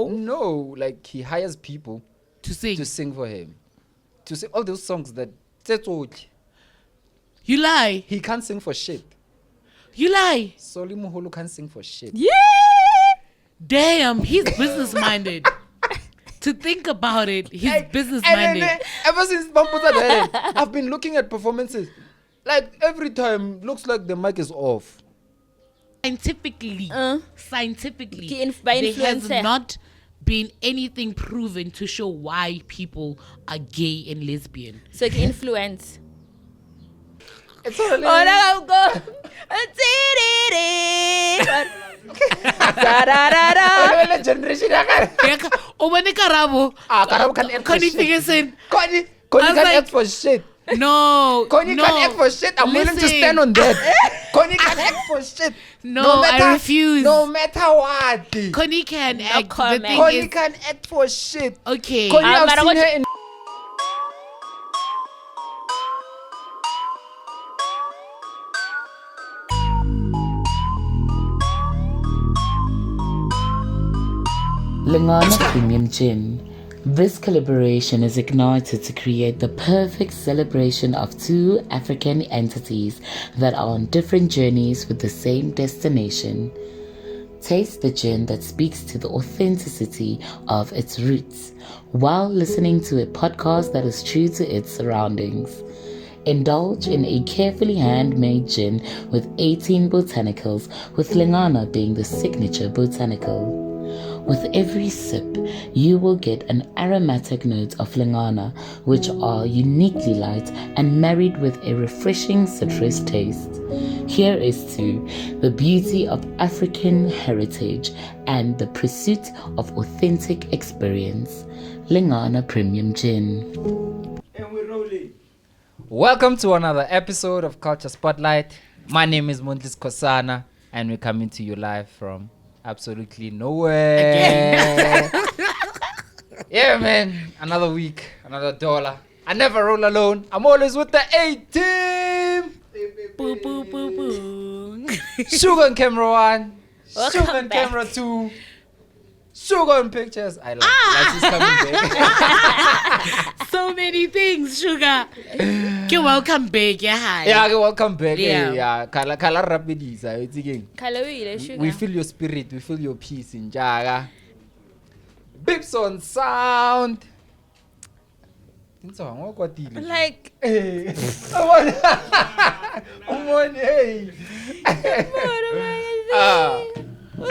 No, like he hires people To sing. to sing for him. To sing all those songs that You lie. he can't sing for shit. You lie. Soli Moholo can't sing for shit. Yeah. Damn, he's business minded. To think about it, he's business minded. Ever since Bamputa died, I've been looking at performances. Like every time, looks like the mic is off. Scientifically, By there has influencer. not been anything proven to show why people are gay and lesbian. So can influence. It's only Oh, no, go. generation. Obane Karabo. Karabo can act for Connie shit. Ferguson. Connie I was can't like- act for shit. No. Connie can't act for shit. I'm willing to Listen. stand on that. Connie can't act for shit. No, I refuse. No matter what. Connie can act. The comment. thing Connie is, can't act for shit. okay. Connie, I've but seen what- her in. Lingana Premium Gin. This collaboration is ignited to create the perfect celebration of two African entities that are on different journeys with the same destination. Taste the gin that speaks to the authenticity of its roots while listening to a podcast that is true to its surroundings. Indulge in a carefully handmade gin with 18 botanicals, with Lingana being the signature botanical. With every sip, you will get an aromatic note of Lingana, which are uniquely light and married with a refreshing citrus taste. Here is to the beauty of African heritage and the pursuit of authentic experience. Lingana Premium Gin. And we're rolling. Welcome to another episode of Culture Spotlight. My name is Mondli Skosana, and we're coming to you live from absolutely nowhere. Yeah, man. Another week, another dollar. I never roll alone. I'm always with the A-team. Boo, boo, boo, boo. Sugar on camera 1. Welcome Sugar on back. camera 2. Sugar on pictures. I love Lasi's coming back. So many things, Sugar. Okay, welcome back. Yeah, hi. Yeah, okay, welcome back. Yeah. Yeah. Kala Rampedi, it's again. Kalawile, sugar. We feel your spirit, we feel your peace in Jaga. Bips on sound. Like, Hey. Hey.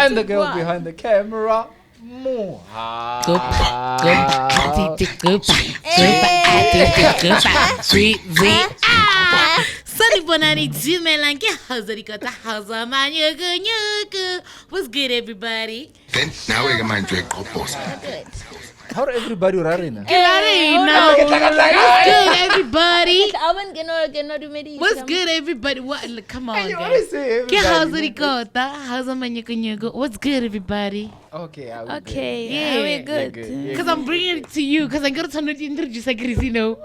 And the girl behind the camera, Mohau. What's good, everybody? Then now we can mind drink couples. How everybody running? What's good, everybody? What's good, everybody? What? Come on, You always guys. say ¿Qué everybody. What's good, everybody? Okay, I will okay, Yeah. we're good. Yeah. Because I'm bringing it to you. Because I got to introduce like Chrissy, So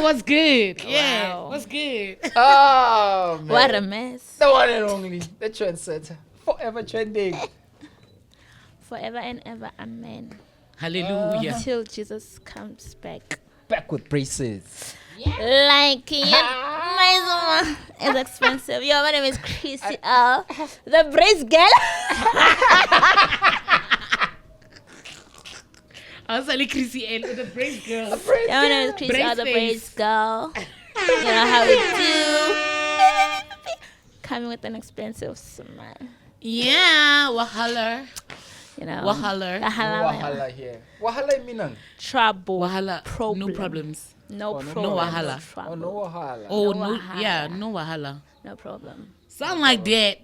what's good? Yeah. Wow. What's good? Oh, man. What a mess. The one and only, the trendsetter. Forever trending. Forever and ever, amen. Hallelujah. Till Jesus comes back. Back with braces. Like, my summer is expensive. Yo, my name is Chrissy L, the brace girl. I was like Chrissy L, the brave girl. Yeah, my name is Chrissy L, the Brace brace face. girl. You know how we do. Coming with an expensive smile. Yeah, wahala. You know. Wahala. Wahala here. Wahala minang. Trouble. Wahala. Problem. No problems. No Oh, no problem. wahala. No trouble. Oh, no wahala. Oh, No no. wahala. Yeah, no wahala. No problem. Sound like that.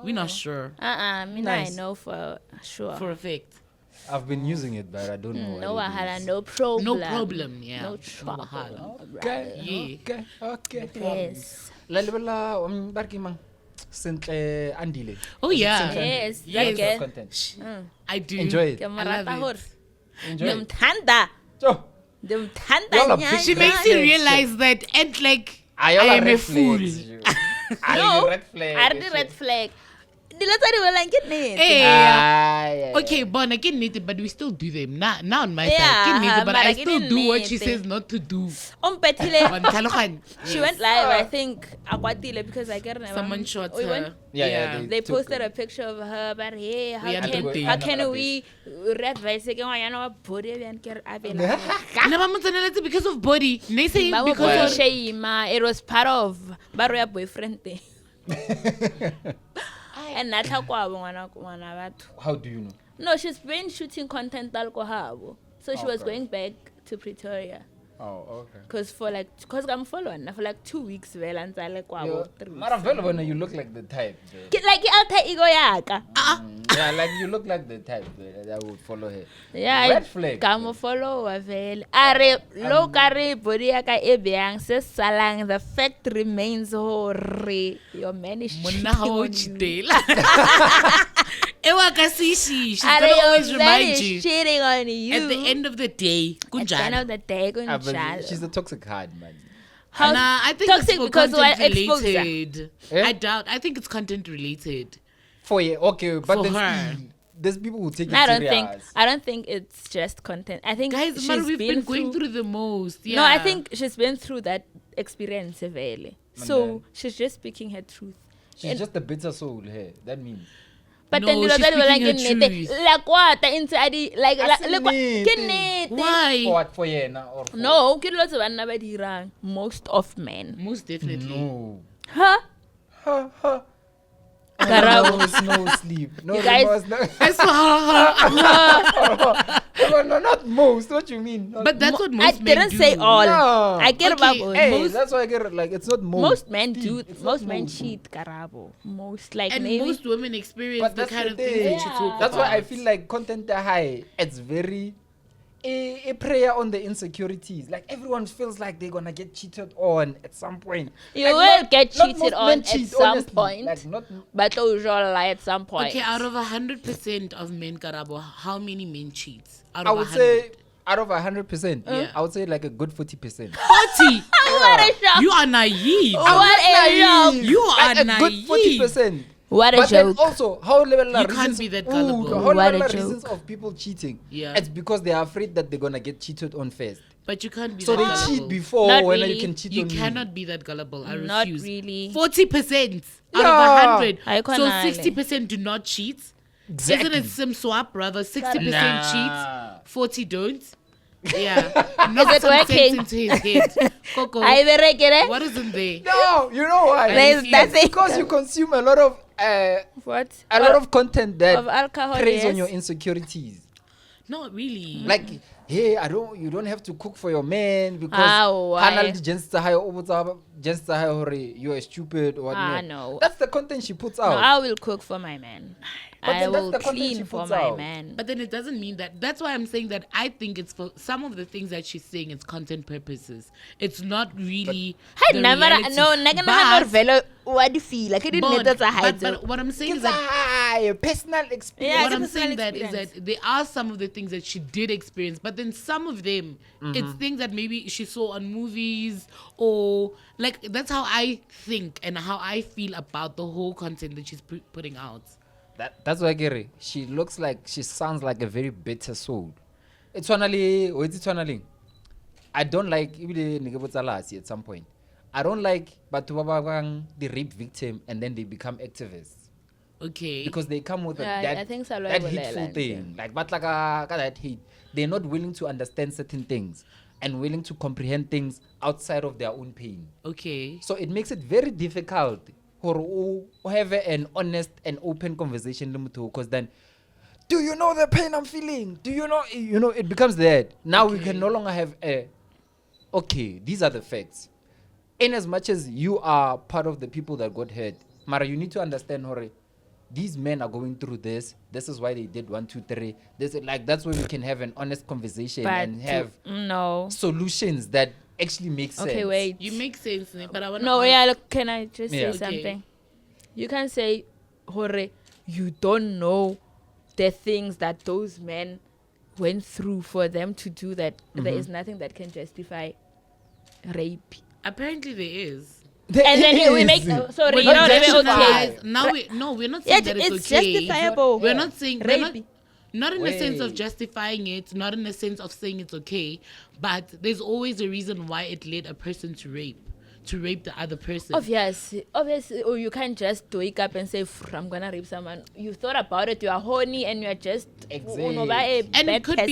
We're not sure Me Nice. I know for sure. for a fact. I've been using it, but I don't know. No what it wahala, is. no problem. No problem, yeah. No trouble. wahala. Okay. Yeah. Okay. Yes. Lalibala barki mang Sentle Andile. Oh, Is it yeah. Sentle Andile? Yes. Yes. That girl. Content. I do. Enjoy it. Ke mo I love rata it. hore. Enjoy it. Ndimthanda. So, Ndimthanda Y'all are nyana. She makes you realize that and like I am a fool. Are you red I flag? the red flag. Hey, okay, but I get it, but we still do them. Now on my side, get it, but I still do what she says not to do. She went live, I think, because I get Someone shot her. Yeah, they posted a picture of her, but hey, how Yeah, can we advise because of body. They say because of shame, it was part of Baroya boyfriend thing. And that's how How do you know? no, she's been shooting content alcohol. So she was going back to Pretoria. Oh, okay. Cause I'm following for like 2 weeks and Maravelo, you look like the type. like alter ego yaka. Yeah, like you look like the type that would follow her. Yeah, Red flag. Come follow well. Are look are body yaka ebyang se salang. The fact remains your man is cheating on you. She's gonna always remind you. Cheating on you. At the end of the day, At the end of the day, she's a toxic heart, man. Nah, I think toxic it's for because content exposure. related. Eh? I doubt. I think it's content related. For you, okay, but For there's, her. there's people who take it I serious. don't think it's just content. I think Guys, she's man, we've been through going through the most. Yeah. No, I think she's been through that experience severely. So then- she's just speaking her truth. She's just a bitter soul here. That means. But No, then you know she's that speaking her like truth. like what the inside like Asinete. what Why? For what? For yena or for no ke lots of banna ba dirang most of men Most definitely. No. huh Ha ha. Karabo. No sleep. No You guys- remorse. No. I saw her. No, not most. What you mean? Not But that's what I most men didn't do. say all. No. I get Okay, about Hey, most that's why I get it. Like, it's not most. most men do It's not most men cheat Karabo. Most like And maybe most women experience But the that's kind the of things that you thing. talk That's about. why I feel like content high. It's very a prayer on the insecurities. Like everyone feels like they're gonna get cheated on at some point. you Like, will not- get not cheated most on men at cheat, some honestly. point. Like not. But usually like at some point. Okay, out of 100% of men, Karabo, how many men cheat? Out I of would 100? say out of 100%. Yeah. I would say like a good 40%. 40. What a shock. You are naive. What a joke. You are like a naive. good 40%. What a But then joke. also, how level You can't reasons, be that gullible. how What level a reasons joke. of people cheating? Yeah. It's because they are afraid that they're gonna get cheated on first. But you can't be So that they gullible. cheat before Not when really. you can cheat You on cannot be that gullible. I Not refuse. really. 40% out Yeah. of 100. I So can't 60% do not cheat. Exactly. Isn't it some swap, brother? 60% Nah. cheat, 40 don't. Yeah. Knock it some working? sense into his head. Coco, I very get it. what isn't there? No, you know why? There's It's that's it. Because you consume a lot of What? a lot of content that of alcohol. preys on Yes. your insecurities. Not really. Like, hey, you don't have to cook for your man because Why? Hanal you are stupid or what. No. That's the content she puts No, out. I will cook for my man. But I then that's will the content she clean for puts my out. man. But then it doesn't mean that. That's why I'm saying that I think it's for some of the things that she's saying. It's content purposes. It's not really. Hey, the never. reality. No, never. But- Velo. What do you feel? Like it didn't need that hide. but what I'm saying is It's that a personal experience. Yeah, what it's I'm a personal saying that is experience. that there are some of the things that she did experience, but then some of them, it's things that maybe she saw on movies or like that's how I think and how I feel about the whole content that she's putting out. That's why Gary. She sounds like a very bitter soul. It's tonally. I don't like even Lasi at some point. I don't like but the rape victim and then they become activists. Okay. Because they come with I think so, that like, hateful like, thing. Like but like that hate. They're not willing to understand certain things and willing to comprehend things outside of their own pain. Okay. So it makes it very difficult for have an honest and open conversation because then do you know the pain I'm feeling? Do you know it becomes that. Now we can no longer have okay, these are the facts. In as much as you are part of the people that got hurt, Mara, you need to understand, Hore, these men are going through this. This is why they did 1, 2, 3. This is like that's where we can have an honest conversation and have no. solutions that actually make sense. Okay, wait. You make sense, but I want No, yeah. Look, can I just say Yeah. Okay. something? You can say, Hore, you don't know the things that those men went through for them to do that. There is nothing that can justify rape. Apparently there is. And then we make sorry, We're you know not what I mean? justifying- Okay. Now we're not saying Yeah, that it's it's okay. justifiable. We're not saying Rape. not in the sense of Wait. justifying it, not in the sense of saying it's okay, but there's always a reason why it led a person to rape the other person. Obviously, or you can't just wake up and say, I'm gonna rape someone. You thought about it, you are horny, and you are just Exactly. And it could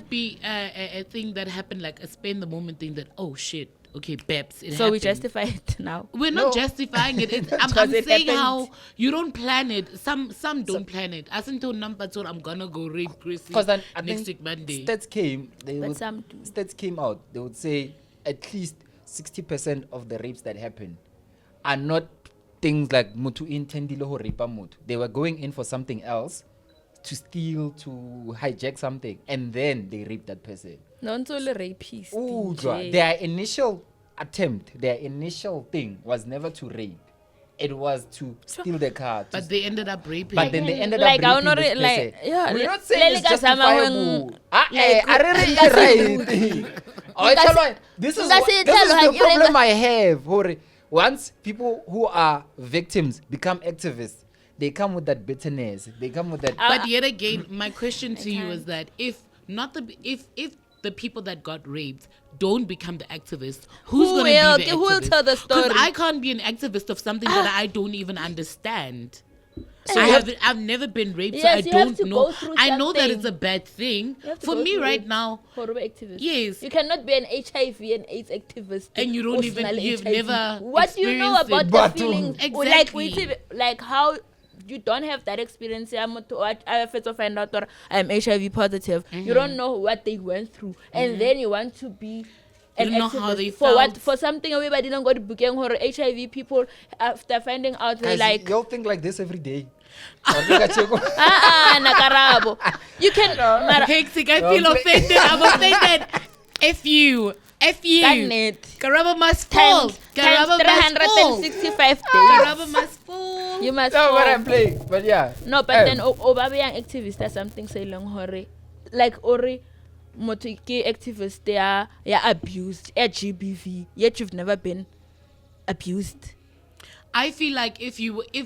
be person. a thing that happened, like a spend the moment thing that, oh shit, okay, Babs, it So we happened. justify it now. We're not justifying it. I'm Because it saying happened. how you don't plan it. Some don't plan it. As until number two, I'm gonna go rape Chrissy Because then I next think week Monday. stats came. But some do. Stats came out. They would say at least 60% of the rapes that happen are not things like mutu intendile ho rape mutu. They were going in for something else, to steal, to hijack something, and then they rape that person. Not only rapists. Ooh, DJ. their initial attempt, their initial thing was never to rape. It was to steal the car. But they ended up raping. But then they ended Like, up I raping don't this know, like, person. yeah, We're le- not saying it's le- Zama when- justifiable. like, Right. Oh, Ngasi- tell me, this is ngasi this is tell the her, problem I have. Hore. Once people who are victims become activists, they come with that bitterness. They come with that. But yet again, my question to you is that if the people that got raped don't become the activists, who's Who going will? to be the Who will activist? tell the story? Because I can't be an activist of something that I don't even understand. So I you have- haven't. I've never been raped, so Yes, I you have don't to know. go through I know that something. it's a bad thing. You have to For go me through right it. now, Horrible activist. Yes. You cannot be an HIV and AIDS activist. And you don't even- personal you've HIV. never What do you know experienced about it. the But feelings? Exactly. Like how you don't have that experience. I first find out that I'm HIV positive. You don't know what they went through, and then you want to be. You an don't know how activist they for what? felt. For something everybody don't go to booking or HIV people after finding out they Guys, like y'all think like this every day. nakarabo. You can mara- hectic. I feel offended. I'm offended. F you. Garnet. Garaba must fall. times Garaba must fall. 365 days. Garaba must fall. You must No, but fall. I'm playing. But yeah. No, but then Obabe young activists are something say long hore. Like Ori Motiki activists they are abused at GBV, yet you've never been abused. I feel like if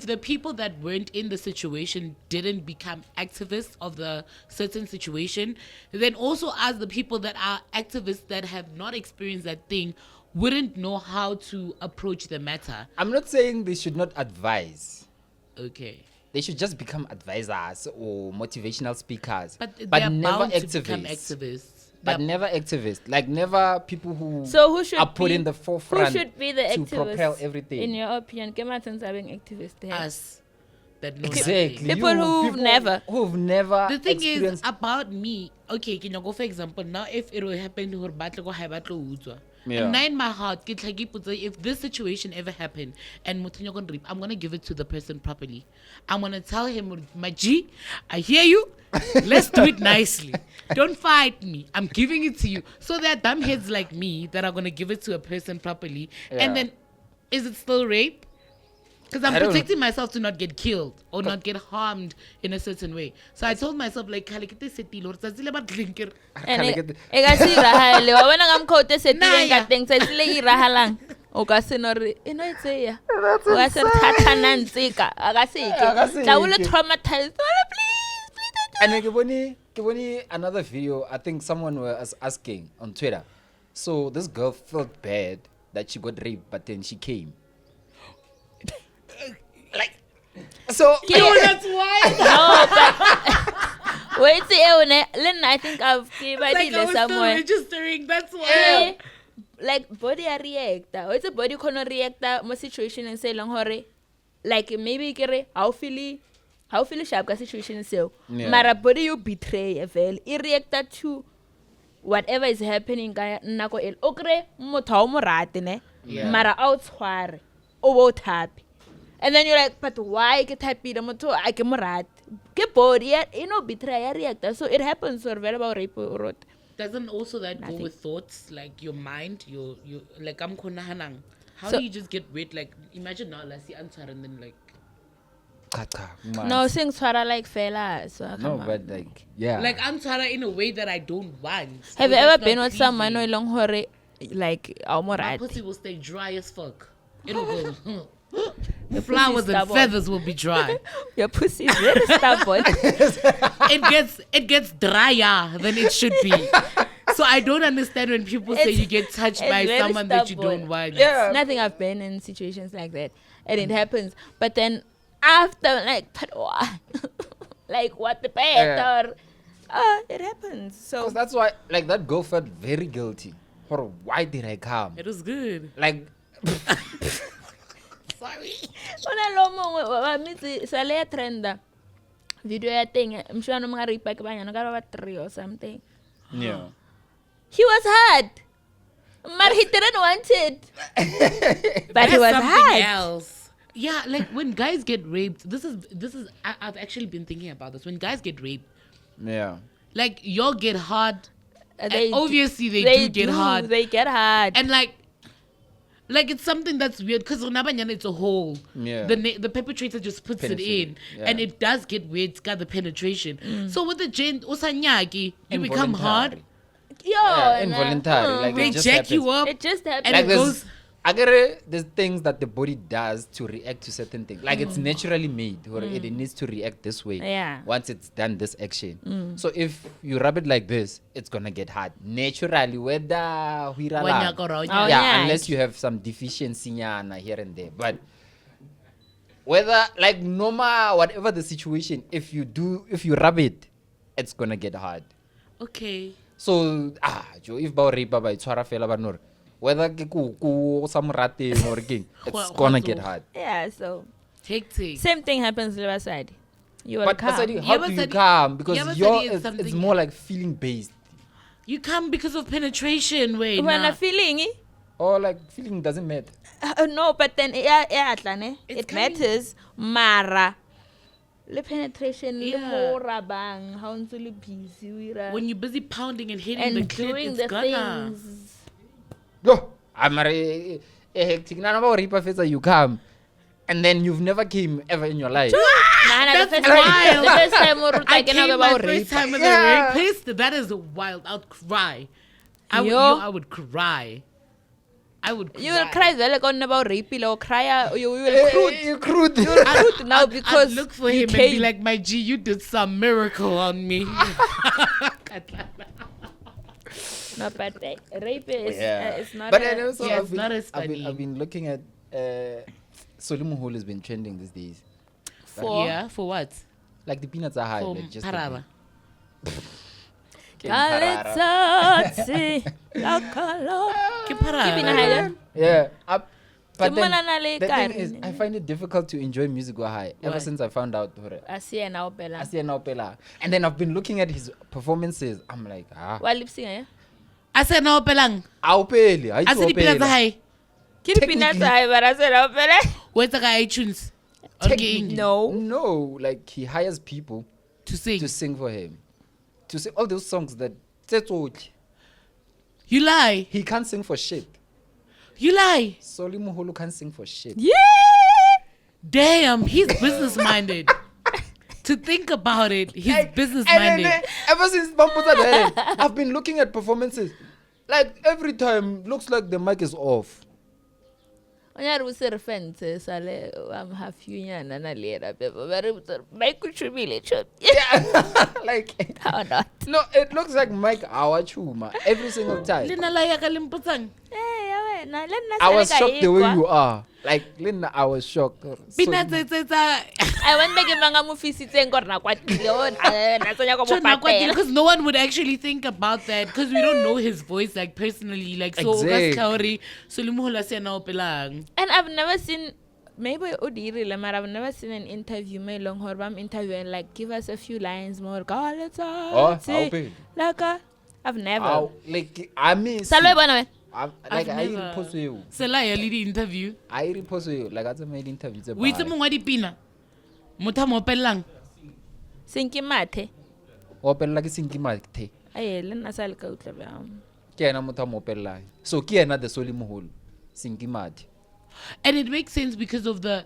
the people that weren't in the situation didn't become activists of the certain situation, then also as the people that are activists that have not experienced that thing wouldn't know how to approach the matter. I'm not saying they should not advise. Okay. They should just become advisors or motivational speakers. But they're never bound to activists. become activists. But never activists. Like never people who So who should are put be, in the forefront who should be the to activists propel everything. in your opinion? Kematans having activists there. Us that know Exactly. nothing. People who've never. Who've never The thing is experienced. about me. Okay, can you go for example now? If it will happen to her, Yeah. and now in my heart, if this situation ever happened and I'm gonna give it to the person properly. I'm gonna tell him, my G, I hear you. Let's do it nicely. Don't fight me. I'm giving it to you. So there are dumb heads like me that are gonna give it to a person properly. Yeah. And then, is it still rape? Because I'm I don't know. protecting myself to not get killed or not get harmed in a certain way. So I told myself, like, And Can't get the- e ka se irahale wa bona ka mokgwa o te setileng ka Naya. teng tsatsing le iragalang o ka se no re e no e tseya o ka se re thathana ntse ka a ka se A ka se ke tla o le ke. traumatized please And then Kiboni, another video, I think someone was asking on Twitter. So this girl felt bad that she got raped, but then she came. So that's why. no but wait see one Len I think I've given Like, I it was still somewhere registering. That's why. Eh, like body a reacta it's a body kono reacta mo situation and say long hore like maybe kere how feel sharp ka situation seo Yeah. mara body you betray well e reacta to whatever is happening ka nako el okre motho o mo rate ne Yeah. mara out tshware o bo thapi and then you're like but why ke thapile motho a ke mo rate ke body you know betray ya reacta so it happens or very about rape or what. Doesn't also that Nothing. go with thoughts, like your mind, your like I'm konahanang. How So- do you just get wet? Like imagine now, Lasi answer and then like No, sing swara like fella. So No, come on. but like, yeah. like answer in a way that I don't want. Have So you that's ever not been with someone pleasing. who long hore like My almorat? pussy will stay dry as fuck. It will go. The flowers and stubborn. feathers will be dry. Your pussy is very stubborn. It gets drier than it should be. So I don't understand when people say you get touched It's by very someone that you stubborn. don't want. Yeah. Nothing I've been in situations like that, and it happens. But then after, like, like what the Yeah. better, it happens. So Because that's why, like, that girl felt very guilty. Or why did I come? It was good. Like, Sorry. ona lo mongwe wa mitsi sale ya trenda video ya teng mshwana mga ripa ke banyana ka ba 3 or something. yeah. He was hard, but he didn't want it. But he That's was something hard. else. Yeah, like when guys get raped, this is I've actually been thinking about this. When guys get raped, Yeah. like y'all get hard. They And obviously they do get hard. They get hard. And like it's something that's weird because it's a hole. Yeah. The perpetrator just puts it Penetrate in, it, yeah. and it does get weird. It's got the penetration. So with the gent usanyaki, you become hard. Yo, Yeah, involuntary. Like, They it just jack you happens. up. it just happened. And Like, it there's, goes. I get it. There's things that the body does to react to certain things. Like, it's naturally made, or it needs to react this way. Yeah. Once it's done this action. So if you rub it like this, it's gonna get hard naturally. Whether we Oh, yeah, yeah. unless you have some deficiency nyana here and there. But whether, like, no matter whatever the situation, if you rub it, it's gonna get hard. Okay. So Joe, if ba rape ba itshwara fela ba nore, whether ke ku sa morateng or keng, it's gonna get hard. Yeah, so Hectic. same thing happens to the other side. You will But come. Basadi, how Yeah, do you Basadi- come? Because yeah, Basadi, your it's it's something- more like feeling based, You come because of penetration. Wait, when nah. a feeling, or like feeling doesn't matter. no, but then yeah, It's it coming. matters. Mara, le penetration, le Yeah. mo rabang, how ntse le busy, we ra- When you're busy pounding and hitting and the clit, doing it's the gonna. things. Go. I'm a hectic. None about rape face you come, and then you've never came ever in your life. Nah, That's the first time, wild. the first time we I came my about first rape. time with Yeah. a rapist. That is wild. I'd cry. I would cry. I would cry. You will cry like on about rape, or cry, you will crude. You crude. Crude now I'd because look for you him and be came. like, my G, you did some miracle on me. No, but rape is it's not. But a- then also, Yeah, I've it's been, not as I've been, funny. I've been looking at Mohau has been trending these days. for Yeah, for what? Like the peanuts are high. For Like just the Parara. King Parara. Kaletsatsi, la kalo. Ke Ke bina Parara. hae. Yeah. But Ke then, mona na le the kae? thing is, I find it difficult to enjoy music while high. Ever Why? since I found out. Asiena opela. Asiena Opela. And then I've been looking at his performances. I'm like, Wa lip singer ya? I said no pelang. Aupeli. I said the peanuts are high. Ke di peanuts hae, but asiena opela. Where's the guy iTunes? Okay, No. No, like he hires people to sing. to sing for him. To sing all those songs that Tsetsoki, You lie. he can't sing for shit. You lie. Soli Moholo can't sing for shit. Yeah. Damn, he's business minded. To think about it, he's business And then, minded. ever since Bamputa died, I've been looking at performances. Like every time, looks like the mic is off. Onya re se re fence sale am half union na lera bebo. Very make kuchumile chop. Yeah, like How not? no, it looks like Mike Awachuma every single time. Lena la ya ka limpotang. Hey, na le nna I was shocked the way you are. Like Linda, I was shocked. Peanuts tsa I went back in manga mufisitseng gore na kwatile on na tsonya go bopatela. because no one would actually think about that because we don't know his voice like personally like so Exactly. ka Skauri Solimuhola se na opelang. And I've never seen, maybe Odirile, but I've never seen an interview me long horbam interview and like give us a few lines more. God, it's all. Aupeli. Like I've never. Ow, like I mean, Salwe bona we. like I never- repost you. Sela ya le di interview. I repost you. Like I made interviews. O itse mongwe wa dipina. Motho a mo opelang. Sinki mathe. Opela ke sinki mathe. Aye, le nna sa le ka utla ba. Ke ena motho a mo opela. So ke ena the Soli Moholo. Sinki mathe. And it makes sense because of the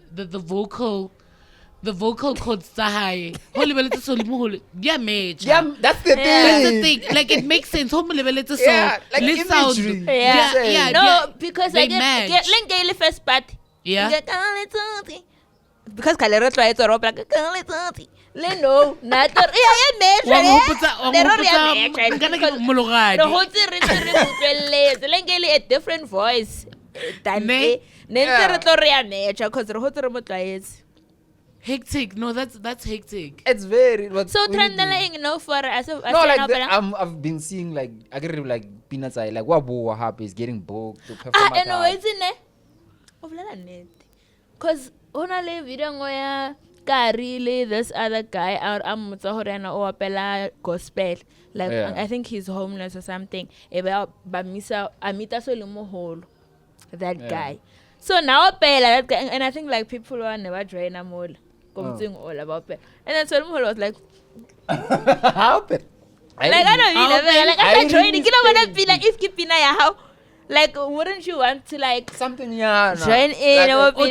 vocal chords tsa hae. Ho lebeletse Solimuhola. Dia match. Yeah, that's the thing. That's the thing. Like it makes sense. Ho mo lebeletse so. Yeah, like le sound. imagery. Yeah. Yeah, No, yeah. because They I get match. lenge ile first part. Yeah. Because Kalero tried to rob like a Kalituti. No, not the a different voice. Hectic. No, that's hectic. It's very. So trending for us. No, like I've been seeing like I get like peanuts. Like what happy is getting booked to perform. And what's in there? Because only video where really this other guy I'm or Pela gospel. Like I think he's homeless or something. About Bamisa Amita Moholo. That guy. So now Pela that guy, and I think like people who are never drain a mole. Something all about Pela. And then Solomon was like How Pela? I don't know. Like I tried to get over that if keep how. Like, wouldn't you want to like something join in or one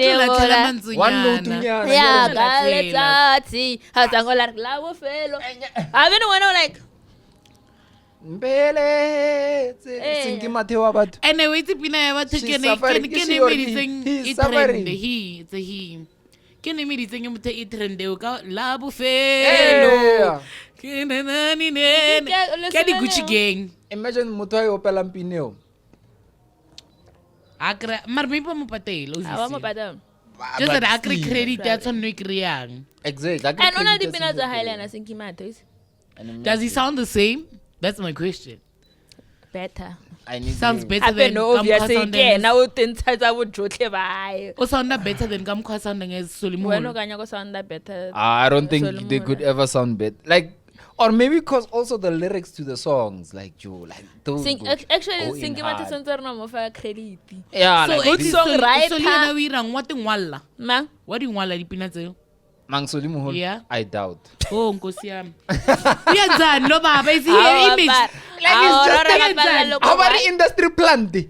note yeah, let's see. How's that go like Boipelo? I don't want to like Mbele singi Mateo but anyway tipina ever take it's a he can you meet thing it trend ka la Boipelo can the Gucci gang imagine motho a opela mpineo akra mar me pa mo patelo just that akri credit that's on no kriyang exactly and ona dipina tsa Highland sinki matters does he sound the same? That's my question. Better. Sounds better than now sound better than Kamkwa sounding as Solomon. I don't think they could ever sound better. Like, or maybe because also the lyrics to the songs, like Joe, like those. Actually, singing at the credit. Yeah, so like good song, right? So we rang what in Walla? Ma, what in Walla? Dipina Mang Solomon. Yeah, I doubt. Oh, Nkosiam. Yeah, done. No, Baba. Is here image? Like it's just how about the industry plant?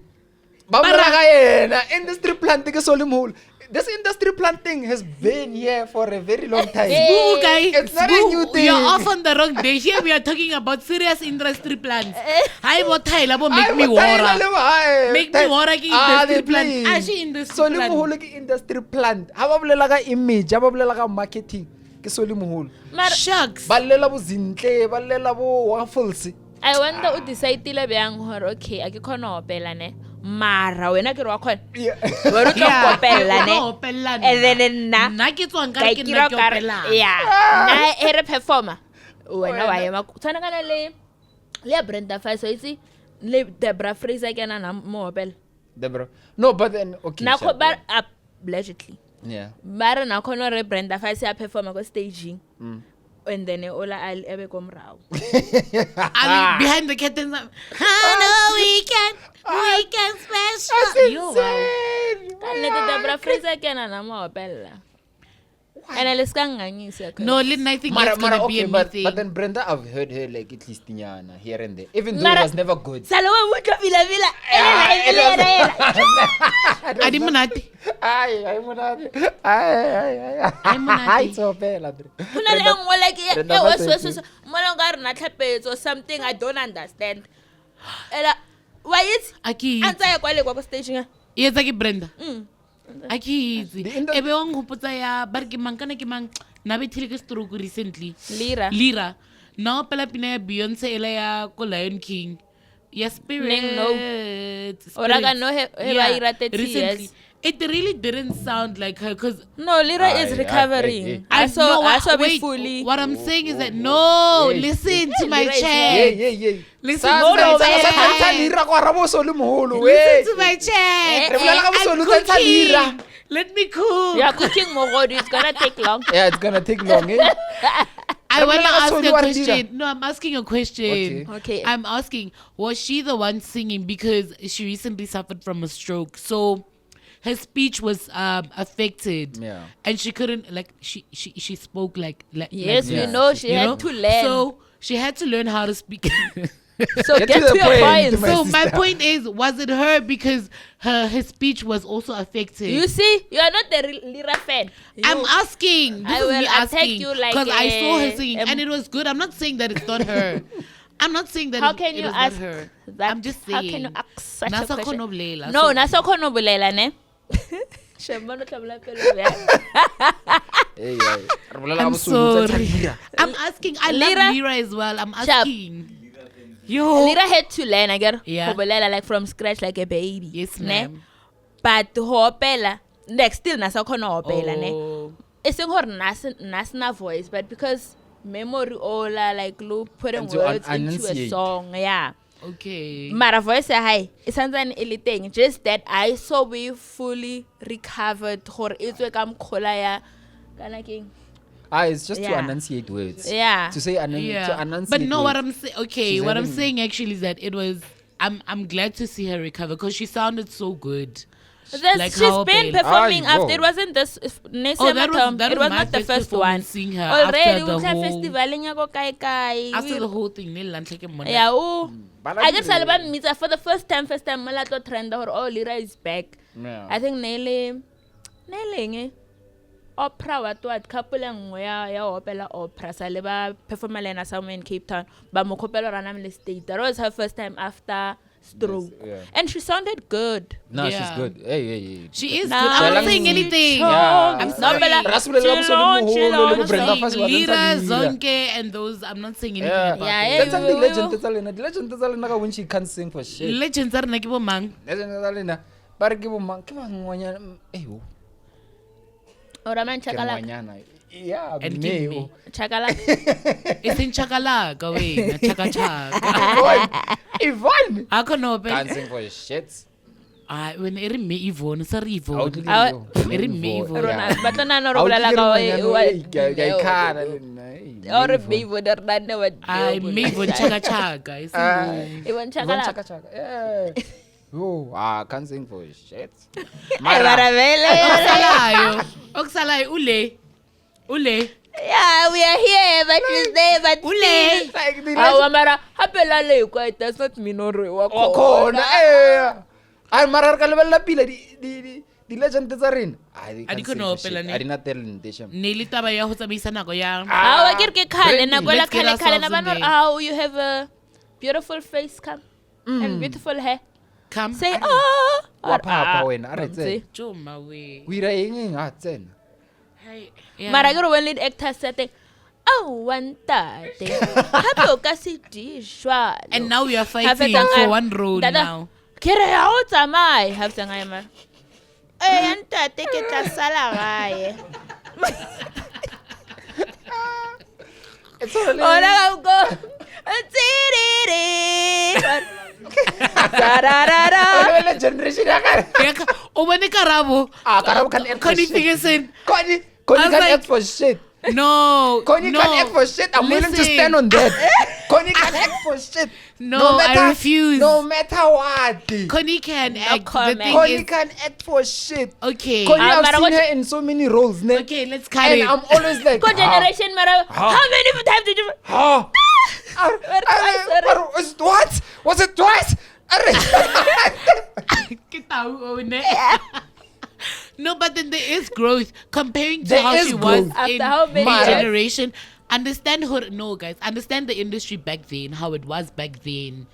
Baba, industry plant. Solomon. This industry planting has been here for a very long time. It's not a new thing. You're off on the wrong day. Here we are talking about serious industry plants. I will tell about make me water. Make me water industry plant. Actually industry plant. Solomon industry plant. How about like image? How about like marketing? Solomon. Shucks. Balela bo zintle, balela bo waffles. I wonder who decided to be okay. I can opela ne. Mara wena ke re wa khona wena tlo kopella ne and then nna ke tswang ka ke nna ke opela yeah na ere performer wena wa yema tsana kana le Brenda Fassie itse le Debra Fraser kana na mo opela Debra no but then okay na ko bar up allegedly yeah mara na khona re Brenda Fassie a performer ko staging and then ola ebe ko mrao I mean behind the curtains no we can special yo kan le Debra Fraser kana na mo opela and let's no I think it's gonna be a but then Brenda I've heard her like at least nyana here and there even though it was never good Salowa mutlo vila adi monate ai so bela kuna le ngwe like so molonga re na tlhapetso something I don't understand ela why it aki antsa ya kwale kwa station yetsa ke Brenda aki ebe wang hopotsa ya bar ke mang kana ke mang na bethile ke stroke recently Lira now pela pina ya Beyonce ela ya ko Lion King ya spirit ora ka no he ba ira 30 years it really didn't sound like her because no Lira is recovering I saw be fully what I'm saying is that no listen to my chat listen to my chat let me cook yeah cooking Mohau it's gonna take long it's gonna take long I want to ask a question. No, I'm asking a question. Okay. I'm asking, was she the one singing because she recently suffered from a stroke? So her speech was affected. Yeah. And she couldn't she spoke like yes, you know she had to learn. So she had to learn how to speak. So get to your point. So my point is, was it her because her speech was also affected? You see, you are not the Lira fan. I'm asking. This I is will me asking you like because I saw her singing and it was good. I'm not saying that it's not her. I'm not saying that how can you ask not her. That? I'm just saying. How can you ask such a question? No, nasa kono bulela ne. Shemano tlamela pelo ya. Hey, I'm sorry. I'm asking. I love Lira as well. I'm asking. Yo. Lira had to learn, I get. Yeah. Like from scratch, like a baby. Yes, Ne? ma'am. But hopela, like still nasa kono hopela, ne? Oh. It's in her nasna voice, but because memory ola like lo putting And to words into a enunciate. song, yeah. Okay. Mara voice high. It's something thing. Just that I saw we fully recovered. Her it's like I'm kolaya. It's just to Yeah. enunciate words. Yeah. To say to enunciate. But no, what words. I'm saying, okay, She's what I'm having- saying actually is that it was. I'm glad to see her recover because she sounded so good. Like She's how been Bella- performing Ah, after. It wasn't this. that was It was my not the first first one. performance seeing her Already, after the we whole- festival in Yago Kai Kai. After the whole thing, Yeah, oh. But I guess I'll meet her for the first time. Malato trend or oh, Lira is back. Yeah. I think Nelly, opera what couple ya opera opera sa le ba performa lena somewhere in Cape Town ba mo khopela rana le state. That was her first time after stroke. Yeah. And she sounded good. No, Yeah. she's good. Hey. She is good. Now I'm not it's saying anything. Yeah. I'm sorry. Lira, Zonke, and those. I'm not saying anything Yeah. about Yeah, them. That's the legend. That's all. The legend is all when she can't sing for shit. Legends are like mang. Legend is all. But give man, give man, Ora man chakalaka. Yeah, And me. give me. Chakalaka. It's in chakalaka, way. Chaka chaka. Yvonne. I can know, Can't but sing for shit. when it me Yvonne, sorry Out Yvonne. Rona batlana no rola la ka wa or baby der dane wa I me Yvonne chaka chaka. It's in- even chakalaka. Yeah. Oh, can't sing for shit. Maravele. Oksalayo, ule. Yeah, we are here, but she's there, but Ule. Like the Awa mara hapela le kwa it does not mean or wa khona ay marar ka lebella pila di legend tsa rena Di khona opela ne. I didn't tell intention. Neli taba ya ho tsamaisa nako ya. Awa ke ke khale na gola Let's get khale na ourselves in bana there. how you have a beautiful face come and beautiful hair. Come. Say oh. Wa papa wena a re tsena. Choma we. O ira eng ha tsena. Hey. Yeah. Mara ke when lead actor setting. Oh, one tate. Happy o ka se dishwa. And now we are Have fighting a- for one road Dada. now. Kere ya o tsamaya have tsamaya ma. Eh ntate ke tla sala gae. It's all Ora go. Tsiriri. Sararara. the generation ya ka. O bone karabo. Karabo can act for Connie shit. Ferguson. Connie I was can like- act for shit. No. Connie no. can act for shit. I'm willing to Listen. stand on that. Connie can act for shit. No, I refuse. No matter what. Connie can act. The comment. thing Connie is, can act for shit. okay. Connie, I've Mara, seen what- her in so many roles. Ne? Okay, let's cut And it. I'm always like, Go generation mara. How? How many times did you How? What? Was it twice? Ke tau o ne. No, but then there is growth comparing to There how is she was growth. After in how many her years? generation. Understand her. No, guys. Understand the industry back then, how it was back then.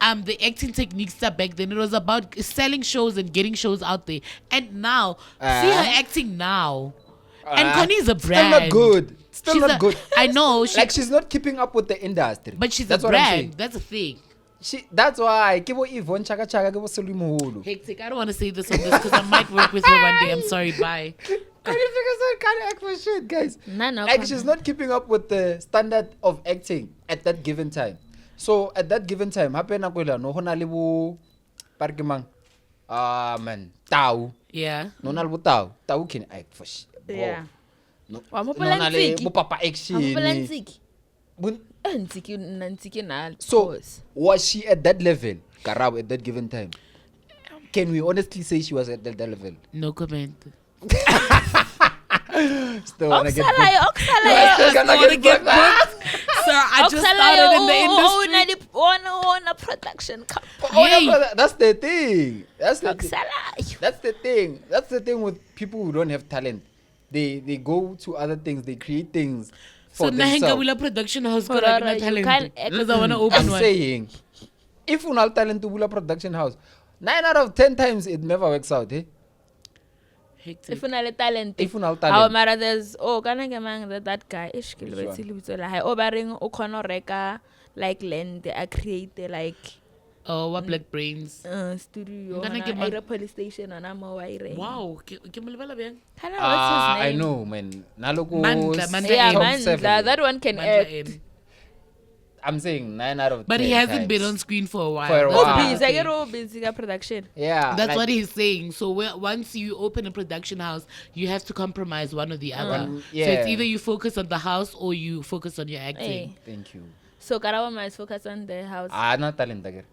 The acting techniques are back then. It was about selling shows and getting shows out there. And now, see her acting now. And Connie's a brand. Still not good. Still She's not a- good. I know. Like she's not keeping up with the industry. but she's That's a what I'm saying. brand. That's a thing. That's why. Give Yvonne Chaka Chaka. Give Soli Moholo. Hectic. I don't want to say this on this because I might work with her one day. I'm sorry. Bye. Connie Ferguson can't act for shit, guys. No. Like she's not keeping up with the standard of acting at that given time. So at that given time, happen na kwela no hona le bo parkemang. Man, Tau. Yeah. No na le bo Tau. Tau can act for shit. Yeah. No. Wa mo No na le Ntsiki? bo papa action. Wa mo Ntsiki? Bun- Ntsiki na. So was she at that level, Karabo, at that given time? Can we honestly say she was at that level? No comment. Still wanna get Oksalayo, booked. oksalayo. Still gonna get booked. Sir, I just started in the industry. Own a production company. Oh, Yay. that's the thing. That's the thing. Oksalayo. That's the thing. That's the thing with people who don't have talent. They go to other things. They create things So for themselves. Nahengabula production house Hold got on, like you talent. can't act- Because I want to open I'm one. saying, if you have talent to Bula production house, 9 out of 10 times it never works out. Eh? Hectic. If you have talent. If you have How talent. mara there's kana ke mang that guy ish ke Which one? lebetse lebitso la hae o ba reng o khona ho reka like land a create like Oh, what black brains? studio Nkana ke on mang? a police station on a mo wa ire. Wow, ke mo lebala bjang? Kana what's his I name? know, man. Naloko Mandla Yeah, M. man, seven. that one can Mandla act. M. I'm saying 9 out of 10 But he hasn't times. been on screen for a while. For a That's while. what Oh, I'm busy. I saying. get all busy ka production. Yeah. That's like, what he's saying. So once you open a production house, you have to compromise one or the other. So yeah. it's either you focus on the house or you focus on your acting. Hey. Thank you. So Karawa might focus on the house. Not talent again.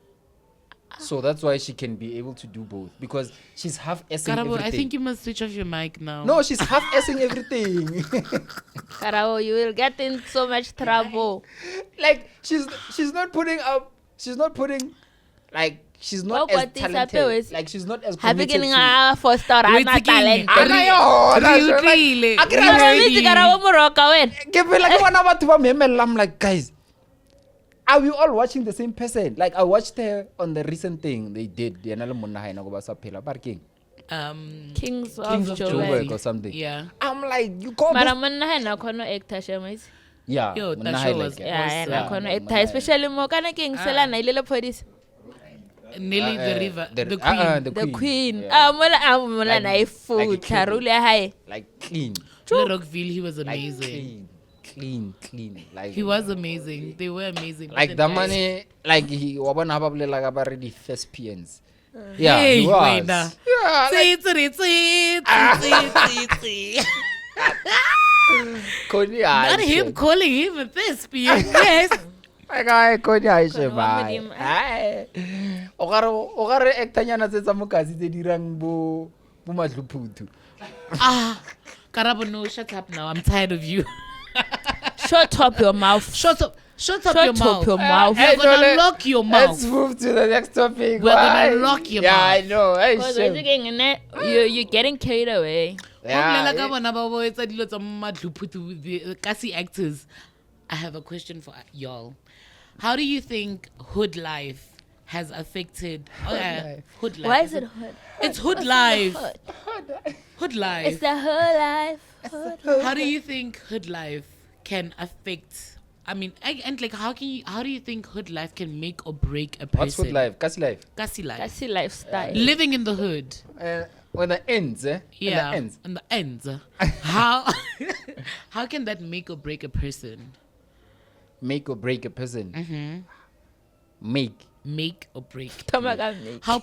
So that's why she can be able to do both because she's half essing Gabo, everything. I think you must switch off your mic now. No, she's half essing everything. Karawa, you will get in so much trouble. Like she's not putting up. She's not putting. Like she's not Well, as what is talented. happening? Like she's not as Happy committed getting to. a for star Wait, ana again. talent. Re utlwile. I Karawa Already. busy Karawa mo roka wena. Ke phela ke bona batho ba memela. I'm like, guys, are we all watching the same person? Like I watched her on the recent thing they did. Yena le monna hae na go ba sa phela parking. Kings of Kings of Joburg. Joburg or something. Yeah. I'm like, you call Mara this? monna ha na khona actor shemais. Yeah. Yo, monna that hae show like was it. Yeah, na khona yeah, actor especially mo kana king sela na ilele police. Nelly the River. The Queen. The queen. Yeah. Mola Like- na e like food a tharule hae. Like clean. Le Rockville, he was Like amazing. clean. Like He was amazing. They were amazing. like Wasn't the guys? money. Like he wabona ba bolela ka ba re di thespians. Yeah, Hey, he was. wena. Yeah, like, Koni Not him calling him a thespian. Yes. Like I Koni Aisha Kona wa ba. Modimo. Ai. O gare actanyana tse tsa mokasi tse dirang bo madluphutu. Karabo, no, shut up now. I'm tired of you. Shut up your mouth. Shut up Shut your up mouth. your mouth. We're gonna Jole, lock your Let's mouth. move to the next topic. We're gonna Why? lock your Yeah, mouth. I know. Hey, Because shame. you're getting carried away. Yeah, Ka bona ba bo etsa dilo tsa madluphutu, the kasi actors. I have a question for y'all. How do you think hood life has affected hood life? Why is it hood? It's hood life. Hood. Hood It's life. the whole life. Hood. How do you think hood life can affect? I mean, and like, how do you think hood life can make or break a person? What's good life? Kasi life. Kasi life. That's the lifestyle. Living in the hood. When the ends, eh? Yeah. When the ends. On the ends. How how can that make or break a person? Make or break a person. Make. Or break. Tomaga make. How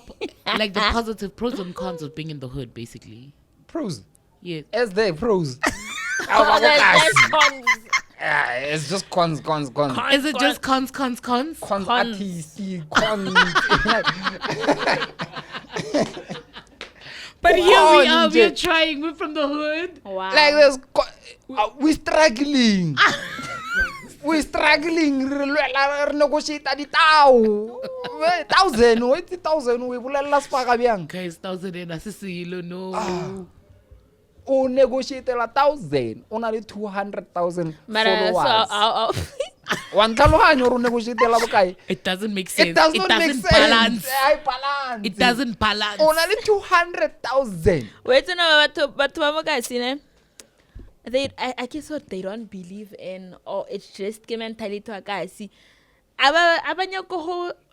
like the positive pros and cons of being in the hood, basically. Pros. Yes. As they pros. Oh, that's cons. Yeah, it's just cons. Is it just cons? Cons Cons. artists, cons. But here we are. Cons. We're trying. We're from the hood. Wow. Like there's we're struggling. We're struggling. Re negotiate di tao. 1,000, wait 1,000 we bolela spaka byang. Guys, 1,000 and asisilo no. O negotiate la 1,000. O na le 200,000 Mara, followers. One tlhaloganyo ro negotiate la bokae? It doesn't make sense. It does not make sense. balance. Ai balance. It doesn't balance. O na le 200,000. Wait, no, but to I guess what they don't believe in, or it's just the mentality to guys. See,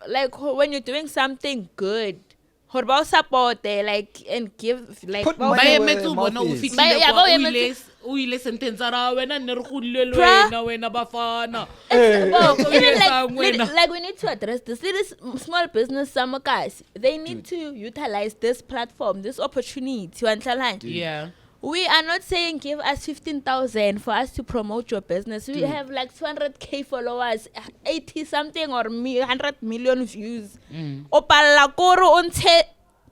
like when you're doing something good, how about support like and give like Put bao- money Ba where emetse the o bona o mouth is. fitlhile Ba- yeah, kwa, ba o emetse- ile- o ile sentence ra wena nne re godile le Bruh. wena bafana. Well, Go even yes, like, I'm winner. like we need to address this. It is small business, some guys. They need to utilize this platform, this opportunity. Yeah. We are not saying give us 15,000 for us to promote your business. We have like 200k followers, 80 something or 100 million views. Opala koro onte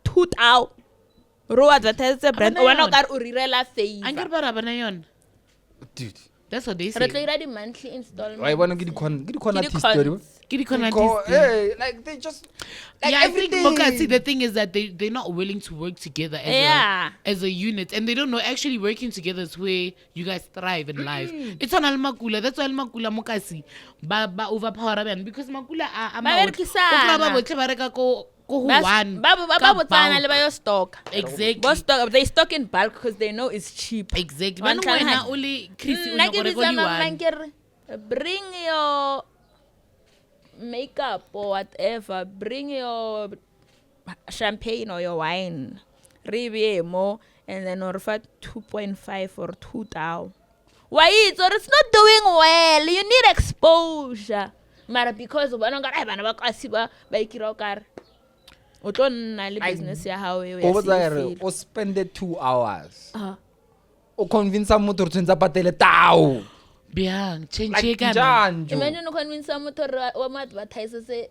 tut out. Ro advertise the brand. Abana Wena yona. ka o rirela Anger favor. ba ra bana yon. Dude. That's what they Re say. tlo ira di monthly installment. Why wanna get the Ke di artist cons. story? Ke di khona Go, artists. hey, like they just like Yeah, I think everything. Mokasi, the thing is that they're not willing to work together Yeah. as a unit, and they don't know actually working together is where you guys thrive in life. It's on Makula. That's why Makula Mokasi ba overpower them because Makula Ba berekisana. ba botle ba reka ko Go Bas- one. ba ka botsana le bulk. ba yo stock. Exactly. They stock in bulk because they know it's cheap. Exactly. One Bana time wena hand. uli Chrissy Nna ke unyaka bitsa rekodi mang one. ke re, bring your makeup or whatever. Bring your champagne or your wine. Ribe mo and then or for 2.5 or 2,000. Why it's not doing well. You need exposure. Mara because bana ga bana ba kasi ba ikira o kare. O tlo nna le business ya hao eo ya Over o spend 2 hours. Uh-huh. O convince motho re tshwentsa patele tao. Biang, change Like kana. njanjo. Imagine convince motho wa advertise say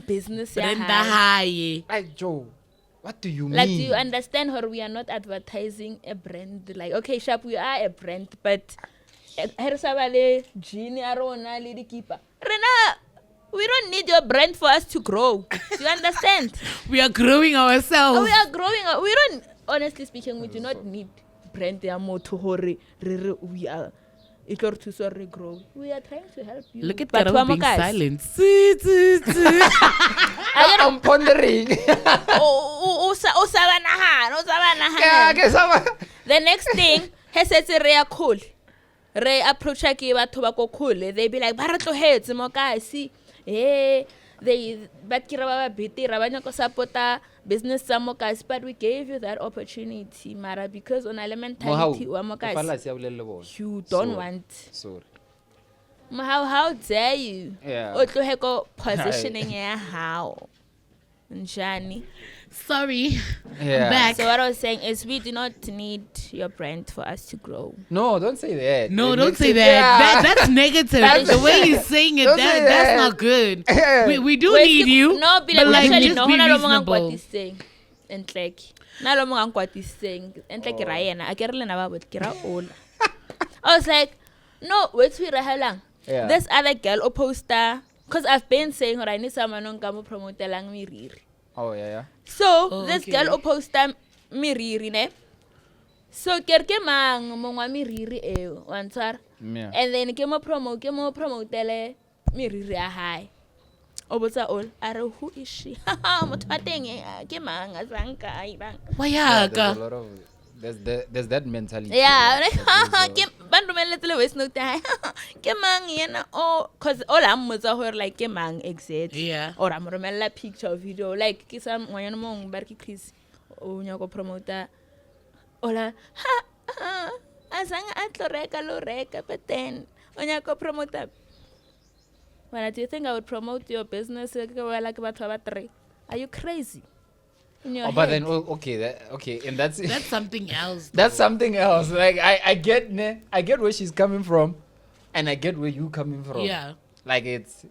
business ya Brenda hae. high. Like Joe, what do you Like, mean? do you understand how we are not advertising a brand? Like, okay, Sharp, we are a brand, but Hersabale, Genie, Arona, Lady Keeper. Rena, we don't need your brand for us to grow. Do you understand? We are growing ourselves. We are growing. We don't, honestly speaking, we do not need brand. We are. To grow. We are trying to help you. Look at But Gabo being guys, silent. I'm pondering. The next thing, he says re a cool. Re approach ke batho ba ko cool. They be like, "Ba re tlohetse mo guys, see. Hey, they but kira ba bitira ba nyako supporta business sa mo guys, but we gave you that opportunity, mara because on a mentality wa mo guys. You don't want. Sorry. How dare you? Yeah. O tlohe ko positioning ya how. Njani. Sorry. Yeah. I'm back. So what I was saying is we do not need your brand for us to grow. No, don't say that. No, It don't makes say it- that. Yeah. That's negative. The way he's saying it, Don't say that. that's not good. We do Wait, need you. No, be but like like, actually just no, be hona lo mga reasonable. kwati saying. Entlek. Na lo mga kwati saying. Entlek ra yena. A kere le na ba bot kira all. I was like, no, wait we ra lang. Yeah. This other girl o poster because I've been saying I need someone on kamo promotelang miriri. Oh, yeah. So, this okay. girl o poster miriri ne. So, kerke mang mongwa miriri eo, wansar. Yeah. And then ke mo promotele miriri ya hai. O botsa all, are who is she? Motho wa teng ke mang a tsang kae bang. Yeah, there's a Wayaka. lot of there's that mentality. Yeah, Like, ke bantu meletsele voice note hai. Ke mang yena o cause all am motsa hore like ke mang exactly. Yeah. Or am romella picture or video like ke sa ngwana mong ba ke Chris o nya go promoter. Ola asanga atlo reka lo reka but then o nya go promoter. When do you think I would promote your business like batho ba 3? Are you crazy? In your Oh, but head? then okay, and that's That's something else. that's something else. Like I get where she's coming from, and I get where you coming from. Yeah. Like it's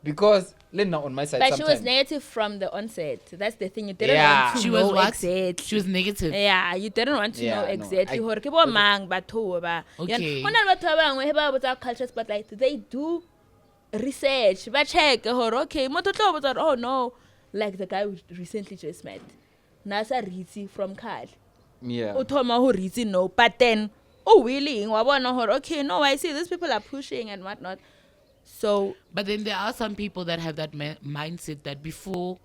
because Lena on my side. But she was sometimes- negative from the onset. That's the thing. You didn't Yeah. want to She know was what? exactly. She was negative. Yeah, you didn't want to Yeah, know no, exactly. I- Hore ke bo mang batho ba. Okay. Hona le batho ba bangwe he ba botsa culture spotlight. They do research. Ba check hore okay, motho tlo botsa oh no, like the guy we recently just met. Nasa Ritzi from Kal. Yeah. O thoma ho Ritzi no, but then oh willing wa bona hore okay, no, I see these people are pushing and whatnot. So But then there are some people that have that mindset that before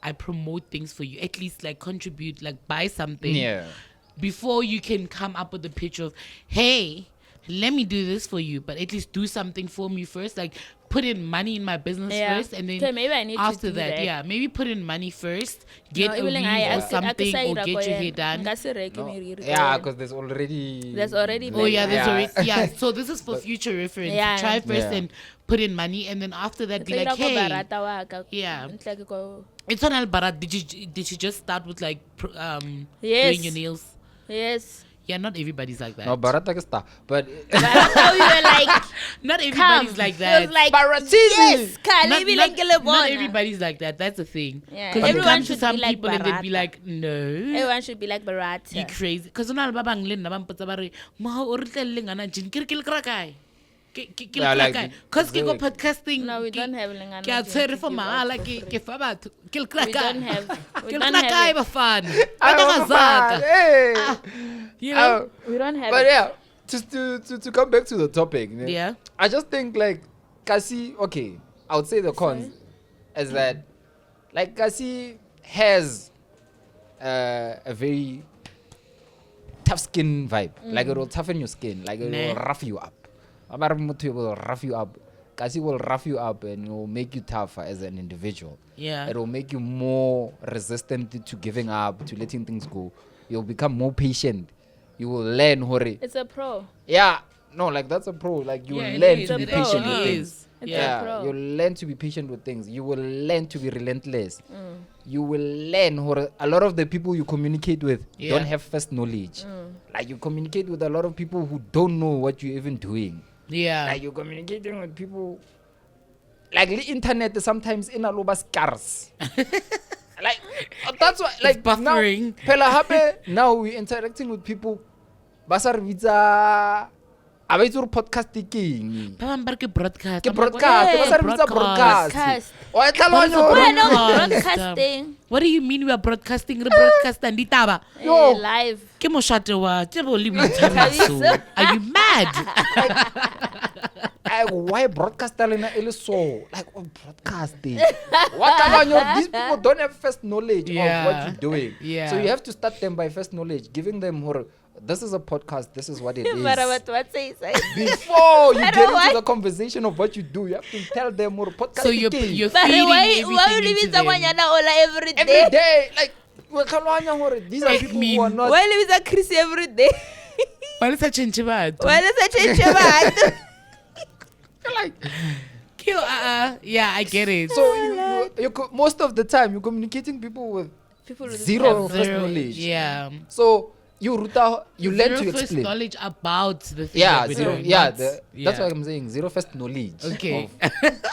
I promote things for you, at least like contribute, like buy something. Yeah. Before you can come up with the picture of, hey, let me do this for you, but at least do something for me first. Like put in money in my business Yeah. first, and then Okay, maybe I need to after do that, that. yeah, maybe put in money first, get a even reel or something, or get your hair done. Yeah, because there's already. There's already Oh yeah, there's Yeah. already yeah. So this is for future reference. Yeah. Try first Yeah. and put in money, and then after that be like, hey, yeah. It's on Albarat. Did you just start with like Yes. doing your nails? Yes. Yeah, not everybody's like that. No, Barata ka star, but But how you were like, Not come. everybody's like It that. was like, Baratini. yes, Kali, not, be not, like not everybody's like that. That's the thing. Yeah, Because you everyone come to should some be like people and they'd be Barata. like, no. Everyone should be like Barata. You crazy. Because una ba bang le nna ba mpotsa ba re Mohau o re tlelle ngana jin ke re ke le kra kae? Ke Yeah, le like, kra kae? Because ke go exactly. podcasting. No, we don't have Lengana Ke a Jin tshwere to for give out mahala for ke free. fa batho. Ke le kra We kae? don't have. We Ke le don't kra kae have. ba fana? I Ba don't ka zaka. Hey. You know? We don't have. But it. yeah, just to come back to the topic. ne, Yeah. I just think like Kasi, okay, I would say the cons is that like Kasi has a very tough skin vibe. Like it will toughen your skin. Like it will rough you up. Amaramutu will rough you up. Kasi will rough you up and it will make you tougher as an individual. Yeah. It will make you more resistant to giving up, to letting things go. You'll become more patient. You will learn hore. It's a pro. Yeah. No, like that's a pro. Like you will it learn is, to be it patient is. with things. It's a Yeah, pro. you'll learn to be patient with things. You will learn to be relentless. You will learn hore, a lot of the people you communicate with don't have first knowledge. Like you communicate with a lot of people who don't know what you're even doing. Yeah. Like you're communicating with people. Like the internet is sometimes in a lot of scarce. Like that's why. Like buffering. Now we're interacting with people. Basar visa. Abaituru podcasting. Broadcast. Ke broadcast. Basar visa broadcast. Why Broadcasting. What do you mean we are broadcasting? Re broadcast and ditaba. Live. Ke moshate wa tsebo le boithabiso. Are you mad? Why broadcast lena ele so? Like broadcasting. These people don't have first knowledge of what you're doing. Yeah. So you have to start them by first knowledge, giving them more. This is a podcast. This is what it is. Before you get into the conversation of what you do, you have to tell them more podcast. So you're But feeding why everything live into in them. every day? Every day, like these are people who are not. Why live in Chrissy every day? Why is that change bad? Why is that change about? Like, yeah, I get it. so most of the time you're communicating people with zero first knowledge. Yeah. So you learn Zero to first explain. knowledge about the thing. Yeah, that we're zero. doing, Yeah, not- that's what I'm saying. Zero first knowledge. Okay.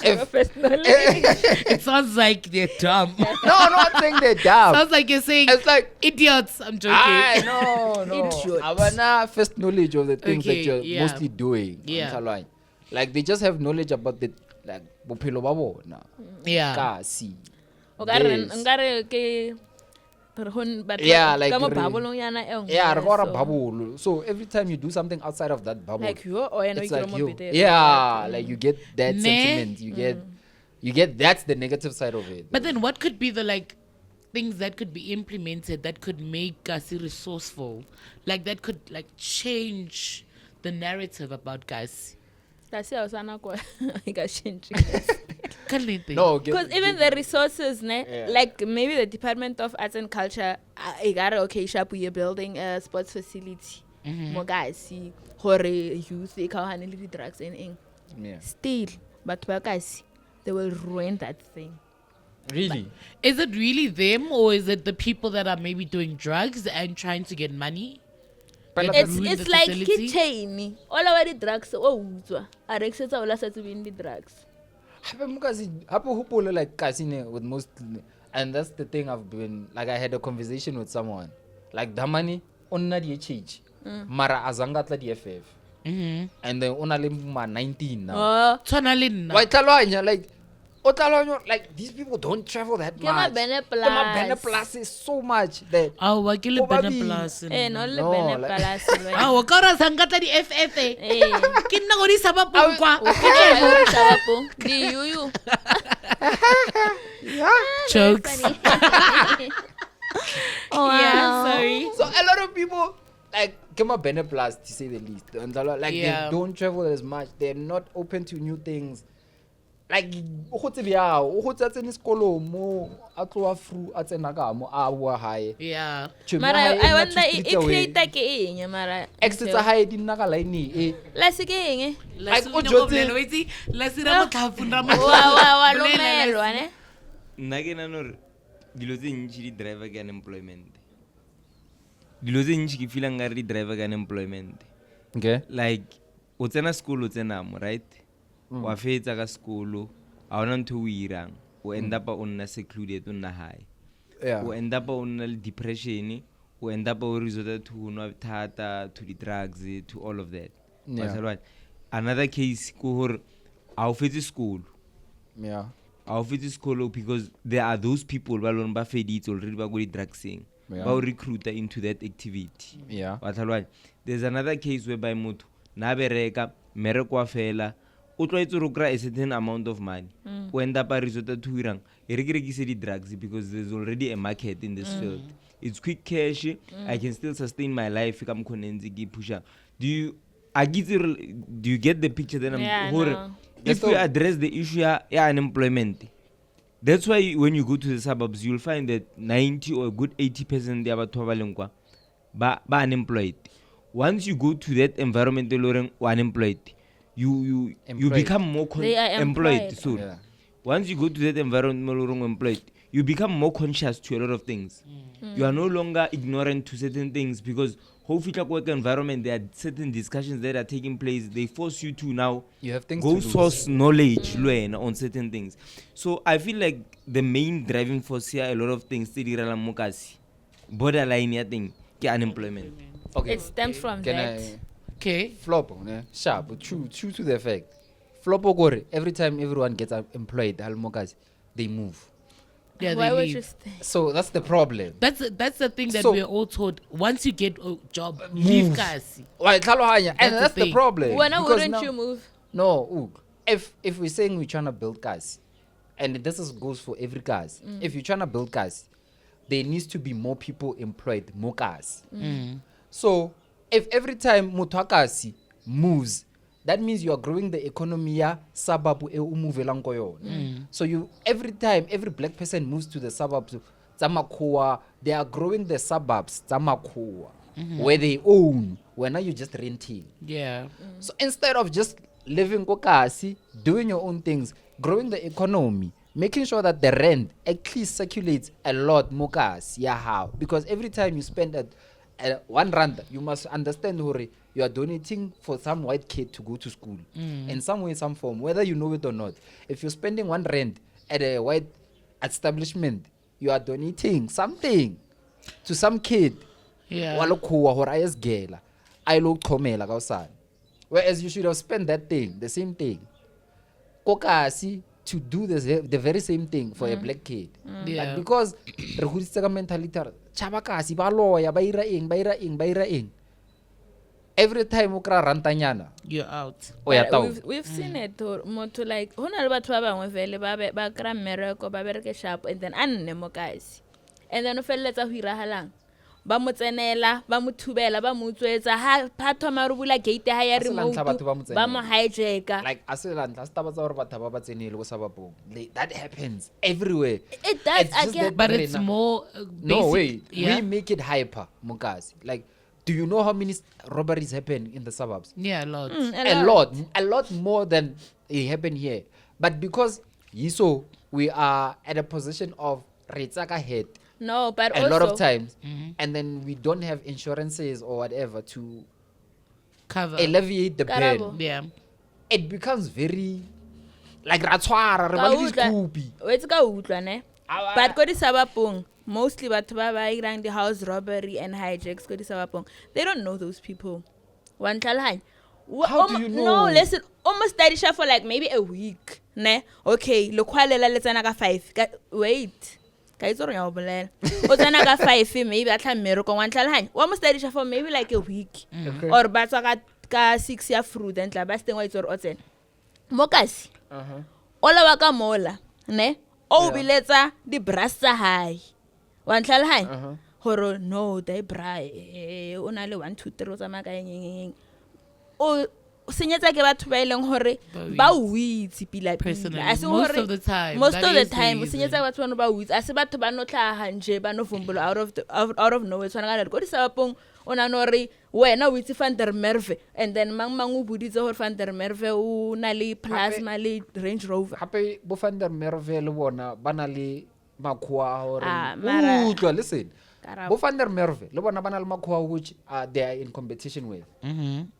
If- It sounds like they're dumb. no, I'm not saying they're dumb. Sounds like you're saying It's like idiots. I'm joking. no. Idiots. Abana first knowledge of the things Okay, that you're yeah. mostly doing. Yeah. Mhlawumbe. Like they just have knowledge about the like Boipelo ba bona. Yeah. Kasi. Yeah, like yeah, Yeah, so. Bubble. So every time you do something outside of that bubble, like you or it's like you. there. Yeah, like you get that Ne? sentiment. You get that's the negative side of it. But then what could be the like things that could be implemented that could make us resourceful? Like that could like change the narrative about guys. That's how sana kwa change. No, Because even the resources, Yeah. like maybe the Department of Arts and Culture, you're building a sports facility. More guys see hore youth they can't handle the drugs and yeah. still, but guys they will ruin that thing. Really? Is it really them or is it the people that are maybe doing drugs and trying to get money? But That like, ruin It's the like facility? chain. All about the drugs. Oh, are except all to be in the drugs. like casino with most, and that's the thing I've been like. I had a conversation with someone like Damani onna di change mara azangatla di FF and then ona le ma 19 now. Oh, Tshwana le nna. Why talwanya like these people don't travel that Ke ma much. Bene Ke ma Plus. Bene Plus is so much that Ah, wa ke le Ko Bene babi- Plus. no, le No, bene like- palace. Ah, wa ka ra sangata di FF. Ke nna go di sa ba pokwa. The you. Jokes. Oh, Yeah, sorry. so a lot of people like Kema Bene Plus to say the least. And like Yeah. they don't travel as much. They're not open to new things. Like tsene sekolo mo a tloa fru a tsena ka mo a bua hae. Yeah. Mara, I wonder if create ke eng mara. exit tsa hae di nna ka line e. Lasi ke eng? Like, o Lasi jotse- Lasi ra motlhafo ra Wa Bolela, lomelwa Lasi. ne. Nna ke nagana gore dilo tse ntšhi di driver ke unemployment. Dilo tse ntšhi ke feelang ka re di driver ke unemployment. Okay. Like o tsena sekolo o tsenamo, right? Wa fetsa ka sekolo a ona ntho o e irang o end up o nna secluded o nna hae. Yeah. O end up o nna le depression, o end up o resort to nwa thata, to the drugs, to all of that. Yeah. Wa salwa. Another case ko gore a o fetse sekolo. Yeah. Our office call because there are those people ba lone ba feditse already ba go di drugsing Yeah. ba o recruiter into that activity. Yeah. Wa tlhaloganya. There's another case whereby motho na bereka mereko wa fela o tloetse go kry a certain amount of money o end up a resort to irang e re ke rekise di-drugs because there's already a market in this field. It's quick cash. I can still sustain my life ka mokgwa ntse ke pusha. Do you get the picture? Then No. if we address the issue ya unemployment, that's why when you go to the suburbs you'll find that 90 or a good 80% ya batho ba leng kwa ba unemployed. Once you go to that environment unemployed, you become more They are employed. employed. So Yeah. once you go to that environment employed, you become more conscious to a lot of things. You are no longer ignorant to certain things because hopefully work environment there are certain discussions that are taking place. They force you to now You have things go to lose. source knowledge learn on certain things. So I feel like the main driving force here a lot of things borderline ya thing ke unemployment. Okay. It stems from Can that. I Okay. flop ne? Sharp, but true to the fact. Flop gore, every time everyone gets employed, halmokazi, they move. Yeah, Why they would you leave. stay? So that's the problem. That's the thing that So- we're all taught. Once you get a job, leave kasi. Why, tlhalohanya, and That's the that's the thing. problem. Why Because wouldn't now- you move? No, Ook, if we're saying we're trying to build cars, and goes for every cars. If you're trying to build cars, there needs to be more people employed, more cars. So if every time Mutwakasi moves, that means you are growing the economy ya suburb e umuvelang ko yona. So every time every black person moves to the suburbs, Zamakua, they are growing the suburbs, Zamakua, where they own. Where now you're just renting. Yeah. So instead of just living kokasi, doing your own things, growing the economy, making sure that the rent at least circulates a lot more kasi, yeah, how? Because every time you spend at 1 rand, you must understand Hori, you are donating for some white kid to go to school in some way, some form, whether you know it or not. If you're spending 1 rand at a white establishment, you are donating something to some kid. Yeah. Walokhuwa hore ayesgela ayilochomela kausana, whereas you should have spent that thing, the same thing kokasi, to do the very same thing for a black kid. Yeah. But because re hodisitse ka mentality chaba kasi ba loya ba ira eng every time o kra rantanyana You're out. o ya But taung. we've seen it motho like ho na le batho ba bangwe vele ba kra mmereko ba bereke sharp and then anne mo guys, and then o felletsa ho irahalang ba mo tsenela ba mo thubela ba mo tswetsa ha thoma re bula gate ha ya A se la ntlha batho ba mo remote ba mo tsenela. hijacka. Like asela ntla staba tsa hore batho ba ba tsenele go sabapong, that happens everywhere. It does It's just again. that But re it's na- more No, basic. wait. Yeah. We make it hyper, Mukasi. Like, do you know how many robberies happen in the suburbs? Yeah, a lot. A lot more than it happen here. But because we are at a position of Retsaka head No, but a also lot of times, and then we don't have insurances or whatever to Cover. alleviate the Karabo. burden. Yeah. It becomes very like Ratswara, re ba le discoopy. wetse ka utlwa ne, but ko di sabapong mostly batho ba ba irang the house robbery and hijacks ko di sabapong, they don't know those people. One tlalhanya. How do you No, know? listen, almost study for like maybe a week ne. Okay, lokhwalela le tsena ka 5 wait ka itse re ya o bolela o tsena ka 5 maybe a tla mmereko wa tlalhanya wa mo study for maybe like a week or ba tswa ka 6 ya fruit and tla ba steng wa itse re o tsena mokasi ola wa ka mola ne o biletsa di brass tsa hae wa ntlalhanya hore no dai bra o na le 1 2 3 o tsamaya ka eng o senyetsa ke batho ba ileng hore ba witse pila Personally, a se most hore of the time, most that of the is the time o reason. senyetsa batho bano ba witse a se batho ba no tlhaga nje ba no vumbulo out of nowhere tswana ka le go di sabapong o na no re wena o itse van der Merwe and then mang o buditse hore van der Merwe o na le plasma le Range Rover. Hape bo Van der Merwe le bona ba na le makhuwa hore mara- utlwa, listen. Karabo. Bo Van der Merwe le bona ba na le makhuwa which they are in competition with.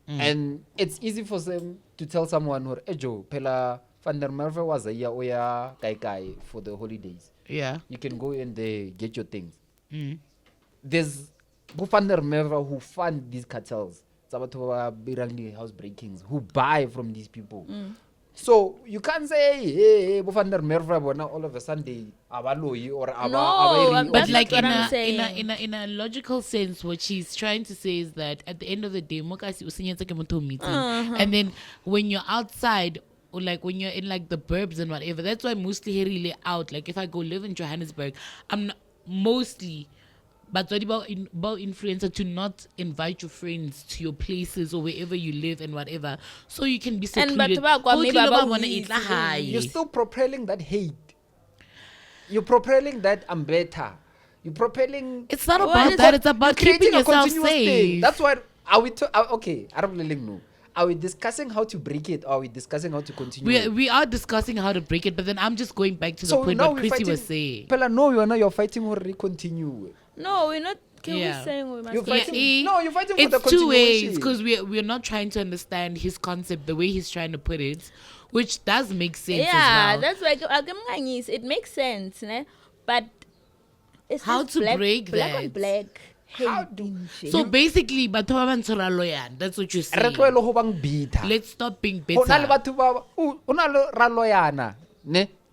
And it's easy for them to tell someone hore ejo phela Van der Merwe was a year oya kai for the holidays. Yeah. You can go in there, get your things. There's Bo Van der Merwe who fund these cartels, tsa batho ba birang di house breakings, who buy from these people. So you can't say, hey, Bo Van der Merwe bona all of a sudden they abaloyi or No, But That's like what in I'm a, saying. in a logical sense, what she's trying to say is that at the end of the day, mokasi usenyetsa ke motho meeting, and then when you're outside, or like when you're in like the burbs and whatever. That's why mostly really out. Like if I go live in Johannesburg, I'm not, mostly, but what about influencer to not invite your friends to your places or wherever you live and whatever, so you can be secluded. You're still propelling that hate. You're propelling that I'm better. You're propelling. It's not about that. It's about keeping yourself safe. Thing. That's why. Are we? Okay, I don't really know. Are we discussing how to break it, or are we discussing how to continue? We are discussing how to break it, but then I'm just going back to the point what Chrissy was saying. Pella, no, you're fighting for continue. No, we're not. We're saying we must. You're fighting. No, you're fighting for the continuation. It's two ways, because we're not trying to understand his concept the way he's trying to put it, which does make sense. Yeah, as well. that's why it makes sense, ne? But it's how to break black that. On black. So basically, that's what you're saying. Let's stop being bitter.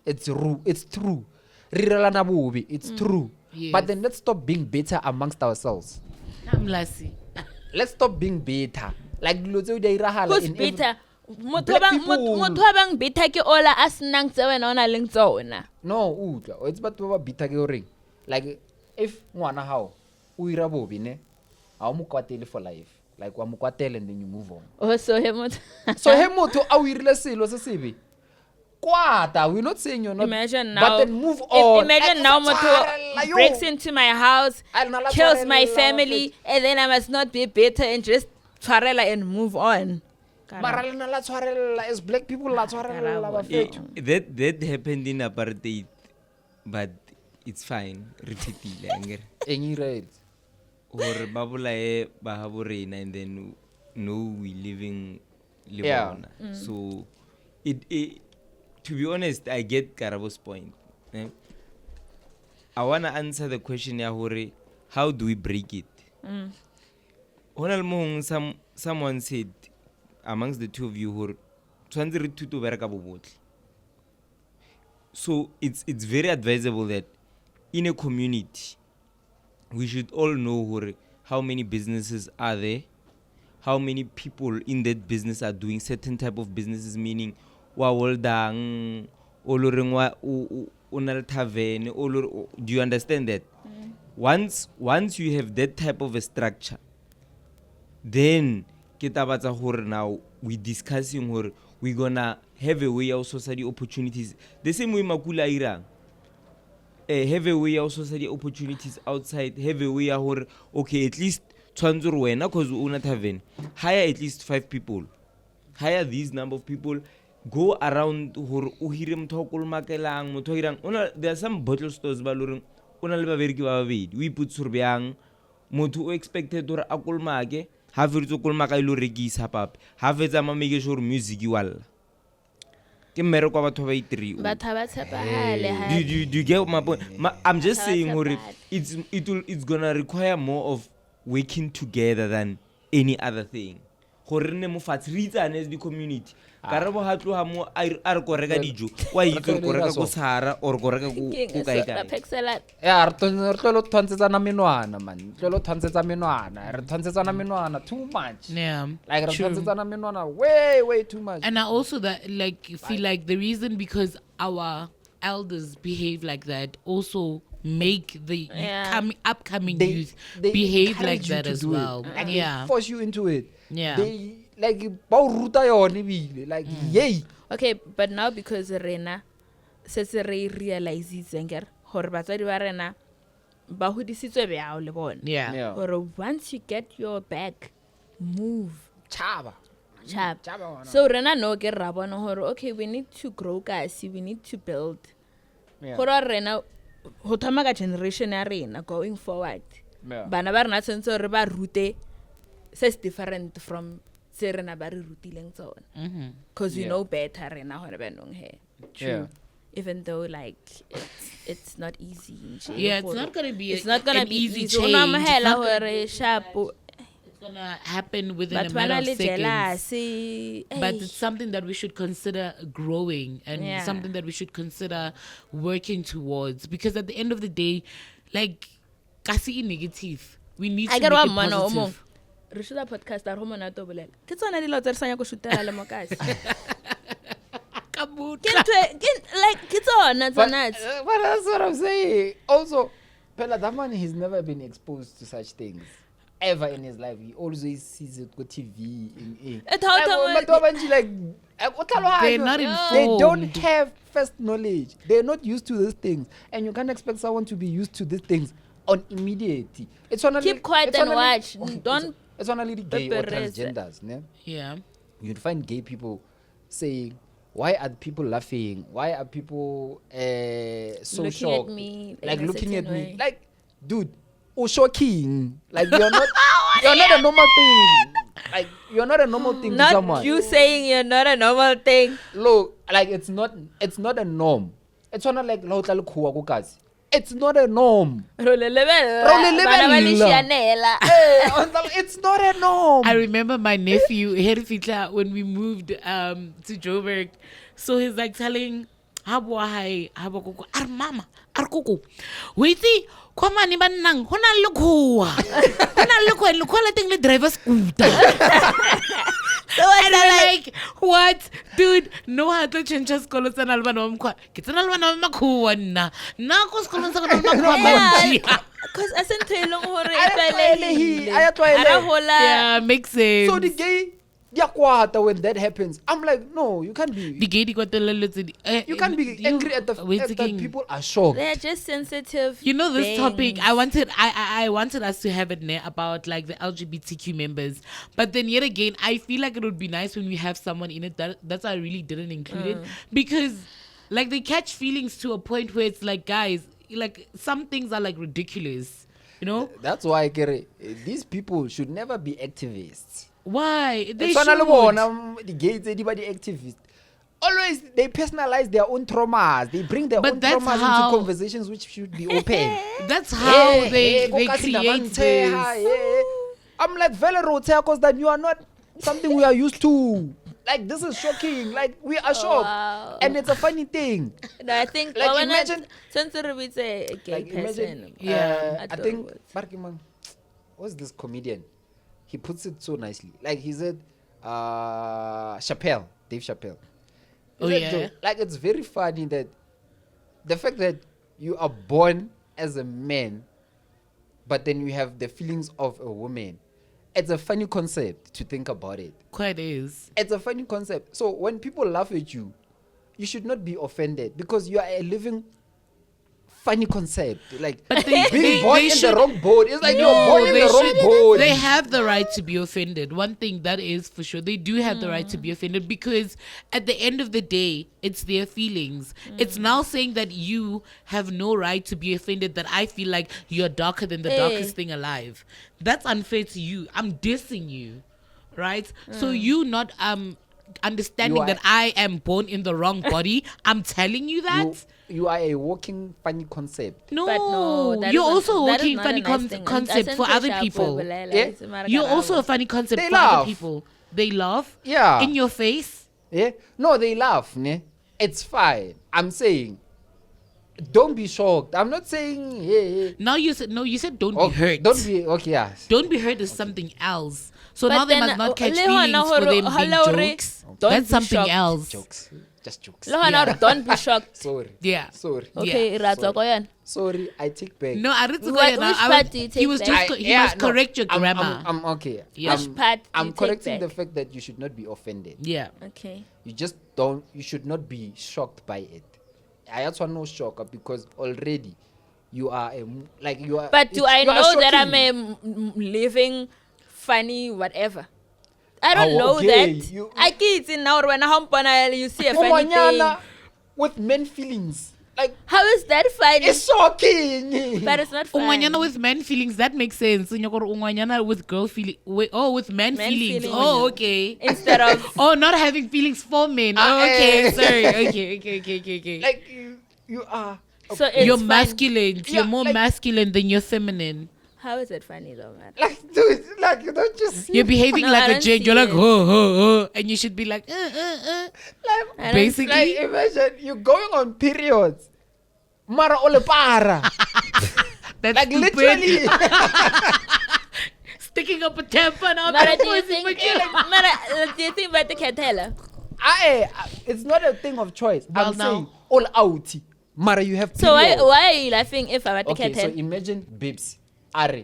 It's true. It's true. It's true. Yes. But then let's stop being bitter amongst ourselves. I'm Lasi. Let's stop being bitter. Like who's bitter? Motho bitter ke ola asinang tse wena ona leng tsona. No, it's about bitter ke ring. Like if ngwana hao o ira bobi ne a mo kwatele for life. Like wa mo kwatele and then you move on. Oh, so he motho a o irile selo se sebe. Kwata, we're not saying you're not. Imagine now. But then move on. Imagine now motho breaks into my house, kills my family, and then I must not be bitter and just tshwarela and move on. As black people, that happened in apartheid, but it's fine. Repeat it. Or babula bahaburina, and then no, we living on. So it to be honest, I get Garabo's point. I wanna answer the question, Yahore, how do we break it? Someone said amongst the two of you, so it's very advisable that in a community we should all know how many businesses are there, how many people in that business are doing certain type of businesses, meaning do you understand that? Once you have that type of a structure, then now we discussing we're gonna have a way of society opportunities. The same way Makula Irang. Have a way of society opportunities outside, have a way of okay, at least because we not having hire at least 5 people. Hire these number of people. Go around there are some bottle stores we put surbeang motu expected or akulmage have it to kulmaka ilo regisa pap have it ama make sure music wall ke mereko batho ba itri do you get my point? I'm just saying it's gonna require more of working together than any other thing. As the community karabo ha tloha mo a ko reka dijo wa itse ko reka go Sahara or go reka go kae yeah re tlolo tshwantsetsana menwana man tlolo tshwantsetsana menwana re tshwantsetsana menwana too much. Yeah, like re tshwantsetsana menwana way too much. And I also that like feel like the reason because our elders behave like that also make the upcoming youth behave like that as well. Like they force you into it. Yeah, they like like yay. Okay, but now because Rena says realizes zenger hore batswadi ba rena ba hodisitswe beao le bona. Yeah. Or once you get your back, move. Chaba. So Rena no get rabona hore okay, we need to grow guys, we need to build. Hore Rena ho thoma ka generation ya rena going forward. Bana ba rena tsentse re ba rute says different from serena ba re rutileng tsona because we know better rena hore ba nong he. True. Even though like it's not easy. Yeah, it's not gonna be. It's not gonna be easy easy. It's gonna happen within a matter of seconds. But it's something that we should consider growing and something that we should consider working towards. Because at the end of the day, like kasi negative, we need to make it positive. Re should podcast ar ho mona to bolela. Ke tsona dilo tse re sanya go shutela le mo kasi. it's on. That's But, not. but that's what I'm saying. Also, Pela, that man has never been exposed to such things ever in his life. He always sees it on TV. They're not They don't informed. have first knowledge. They're not used to these things, and you can't expect someone to be used to these things on immediately. It's only Keep quiet and watch. Don't. It's only gay or Peperese. transgenders. Ne? Yeah. You'd find gay people saying, "Why are people laughing? Why are people so Looking at shocked? me Like in a looking at certain me, way." like, dude, oh shocking! Like you're not, you're not a normal thing. Like you're not a normal thing to Not someone. you saying you're not a normal thing. Look, like it's not a norm. It's not like it's not a norm. It's not a norm. I remember my nephew, Herfitla, when we moved to Joburg. So he's like telling Habo hi, Habo Koko, Ar mama, Ar Koko. Waiti, Kwama ni banang, Hona Lukua. Hona Lukua, Lukua thing the driver scooter. And we're like, what? Dude, no how to change skolo sa nalbano mkwa. Kita nalbano makuha na. Na ko skolo sa nalbano makuha. Because I sent to long hore Yeah, makes sense. So the gay, when that happens, I'm like, no, you can't be. The gay got the You can't be angry at the fact that people are shocked. They're just sensitive. You know this topic. things. I wanted us to have it about like the LGBTQ members, but then yet again, I feel like it would be nice when we have someone in it that's why I really didn't include it because like they catch feelings to a point where it's like, guys, like some things are like ridiculous, you know? That's why these people should never be activists. Why they It's should. the gays, anybody activists. Always they personalize their own traumas. They bring their But own that's traumas how- into conversations which should be open. That's how Yeah, they yeah, create this. yeah. I'm like because that you are not something we are used to. Like this is shocking. Like we are shocked, Wow. and it's a funny thing. No, I think Like, when imagine- sensitive is a gay Like person. imagine, Yeah. I think Barkiman, what's this comedian? He puts it so nicely. Like he said, Chappelle, Dave Chappelle. He Oh, said, yeah? "Joe, like it's very funny that the fact that you are born as a man, but then you have the feelings of a woman. It's a funny concept to think about it. Quite is. It's a funny concept. So when people laugh at you, you should not be offended because you are a living funny concept. Like But they- being born they in should- the wrong boat. It's like No, you're born in they the wrong should- boat. They have the right to be offended. One thing that is for sure, they do have the right to be offended because at the end of the day, it's their feelings. It's now saying that you have no right to be offended, that I feel like you're darker than the darkest thing alive. That's unfair to you. I'm dissing you, right? So you not understanding You are- that I am born in the wrong body. I'm telling you that. You are a walking funny concept. No, But no, that you're is also a that is walking not a funny nice thing. concept for other people. You're also a funny concept They for laugh. other people. They laugh. Yeah. In your face. Yeah? No, they laugh. Ne? It's fine. I'm saying, don't be shocked. I'm not saying, yeah. Now you said no. You said don't Oh, be hurt. Don't be, okay, yes. Don't be hurt is something else. So But now they then, must not catch le feelings hona for hore- them hello, being re- jokes. don't That's be something shocked. else. Jokes. Just jokes. Yeah. Don't be shocked. Sorry. Yeah. Sorry. Okay, Ratso, go on. Sorry, I take back. No, I didn't Which part do you He take was back? just. He must correct your grammar. I'm okay. Yeah. Which part do I'm you take correcting the back? fact that you should not be offended. Yeah. Okay. You should not be shocked by it. I also no shock because already you are you are. But do it's- I you are know that I'm shocking. a living, funny, whatever? I don't Oh, know okay. that. You- I kids in now when you see a funny Umanyana thing. with men feelings. Like How is that funny? it's shocking. But it's not funny. Ungwanyana with man feelings, that makes sense. Ungwanyana with girl feeling. With man Man feelings. feelings. Oh, okay. Instead of Oh, not having feelings for men. Ah, Oh, okay. eh. Sorry. Okay. like you are. so it's You're fun. masculine. Yeah, You're more like- masculine than you're feminine. How is it funny though, man? Like dude, like you don't just see You're behaving No, I like a don't gent. see You're like, it. oh, and you should be like, like, I don't- Basically, like imagine you going on periods. Mara ole para. that's Like stupid. literally. Sticking up a tampon out Mara, there. do you think? Mara, do you think about the Catella? it's not a thing of choice. Well, I'm now- saying all out. Mara, you have So periods. why are you laughing if I were to Okay, so kettle? imagine babes. Are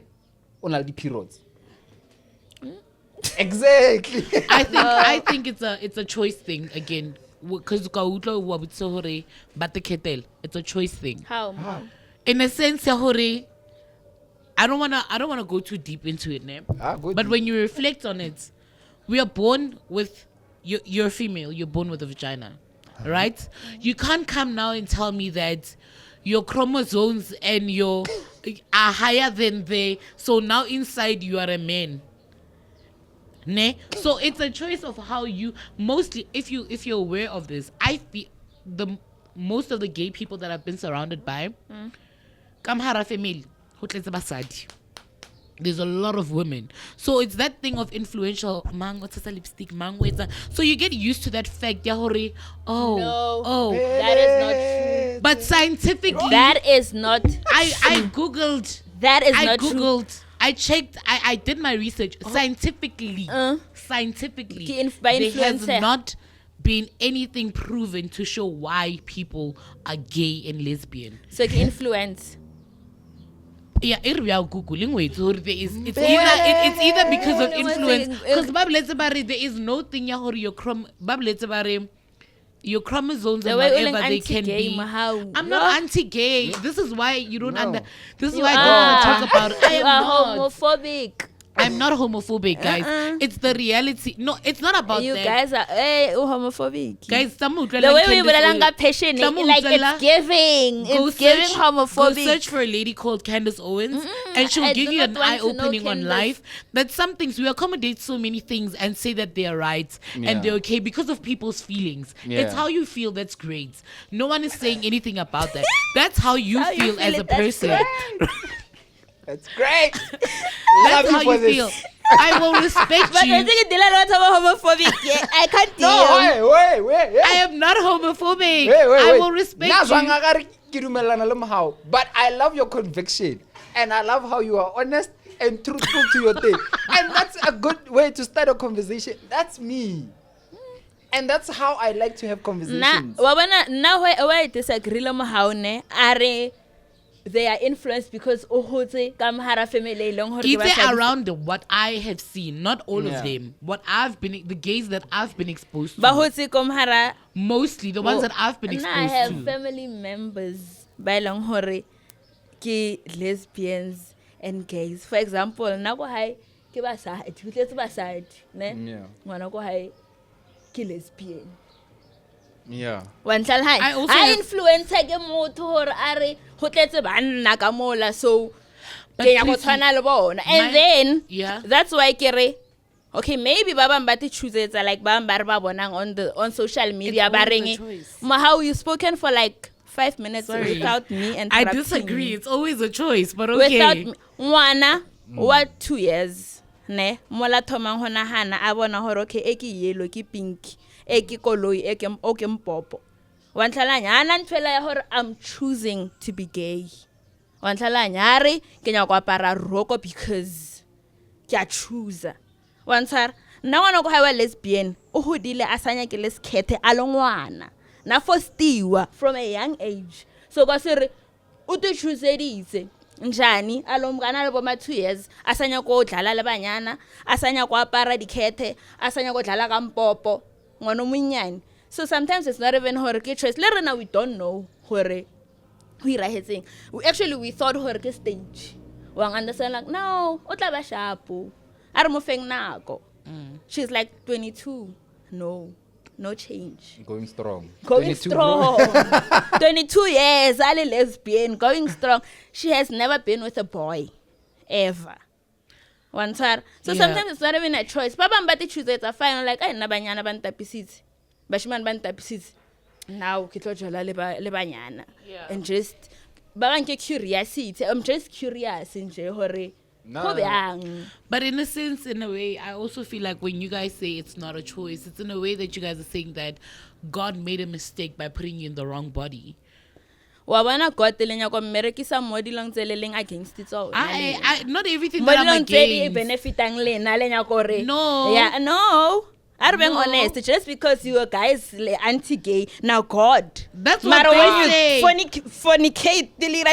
on the periods. Exactly. I think it's a choice thing again. Because but the kettle, it's a choice thing. How? In a sense, I don't wanna go too deep into it, né? Go But deep. when you reflect on it, we are born with you're female. You're born with a vagina, right? You can't come now and tell me that your chromosomes and your are higher than they. So now inside you are a man. Ne? So it's a choice of how you mostly if you're aware of this, I feel most of the gay people that I've been surrounded by, kamhara family, ho tletse basadi. There's a lot of women. So it's that thing of influential mang what's a lipstick, mang what's so you get used to that fact, ya hore, No, that is not true. but scientifically That is not. I googled That is I not true. googled. I checked. I did my research. Scientifically, Ki by there has influencer. not been anything proven to show why people are gay and lesbian. So ki influence. Yeah, we are googling. Wait, so there is. It's either because of influence. Because there is no thing. Your chromosomes The and way whatever they can anti-gay, be. Mohau. I'm not anti-gay. This is why you don't This is You why I don't want to are. talk about it. I You am are not. homophobic. I'm not homophobic, guys. It's the reality. No, it's not about You that. guys are Guys, homophobic. the The way we bolelang passion, like it's giving. It's giving homophobic. Go search for a lady called Candace Owens, and she'll I give do you not an want to eye-opening know on Candace. life. That some things we accommodate so many things and say that they are right and they're okay because of people's feelings. Yeah. It's how you feel. That's great. No one is saying anything about that. That's how you How you feel feel as a it, that's person. That's great. That's how for you this. feel. I will respect But I you. think it's a lot of homophobic. Yeah, I can't deal. No, wait. I am not homophobic. Wait. I will respect Nah, you. zwang a re ke dumellana le Mohau. But I love your conviction. And I love how you are honest and truthful to your thing. And that's a good way to start a conversation. That's me. And that's how I like to have Nah, conversations. now why I disagree le Mohau ne are they are influenced because ohotse ka mahara family long hore ke It's basadi. around what I have seen, not all Yeah. of them. What the gays that I've been exposed to. ba hotse ko mahara. Mostly the ones that I've been Nah, I exposed have to. family members ba long hore ke lesbians and gays. For example, nna ko hae ke basadi, ke tletse basadi, ne? Yeah. Ngwana ko hae ke lesbian. Yeah. Wa ntlhala hae. I also I have- influencer ke motho hore are ho tletse banna ka mola, so But ke ya go Chrissy, tshwana le bona. And my- then Yeah. that's why ke re okay, maybe ba bang ba te choosetsa like ba bang ba re ba bonang on social media ba always a reng choice. Mohau, you spoken for like 5 minutes Sorry. without me and I disagree. It's always a choice, but without okay. me. Ngwana wa 2 years ne mola thomang ho nahana a bona hore okay e ke yellow ke pink e ke koloi e ke o ke mpopo wa ntlhalanya ana ntfela ya hore I'm choosing to be gay wa ntlhalanya are ke nya go apara roko because ke a choose wa ntshara nna ngwana go ha wa lesbian o hodile a sanya ke le skete a lo ngwana na fostiwa from a young age so ka sere o te choose njani alomkana le boma 2 years asanya ko dlala le banyana asanya ko apara dikhethe asanya ko dlala ka mpopo ngwana monyane. So sometimes it's not even hore ke choice le rena we don't know hore we irahetseng. We thought hore ke stage wa understand like no o tla ba shapo a re mo feng nako. She's like 22. No change. Going strong. Going 22, strong. bro. 22 years, Ali lesbian, going strong. She has never been with a boy. Ever. One time. So Yeah. sometimes it's not even a choice. Papa mbati choose it. I find like, I nabanyana bantapisit. Bashiman bantapisit. Now, kitlo jola le banyana. And just, babanke curiosity. I'm just curious in hore. No. But in a sense, in a way, I also feel like when you guys say it's not a choice, it's in a way that you guys are saying that God made a mistake by putting you in the wrong body. Wa bona God telenya go mmerekisa mo dilong tse le leng against it all. I not everything Mo that I'm dilong tse di against. benefitang lena le nya gore. No. Yeah, no. I'm being honest. Just because you guys anti-gay, now God. That's what they say. When you fornicate, you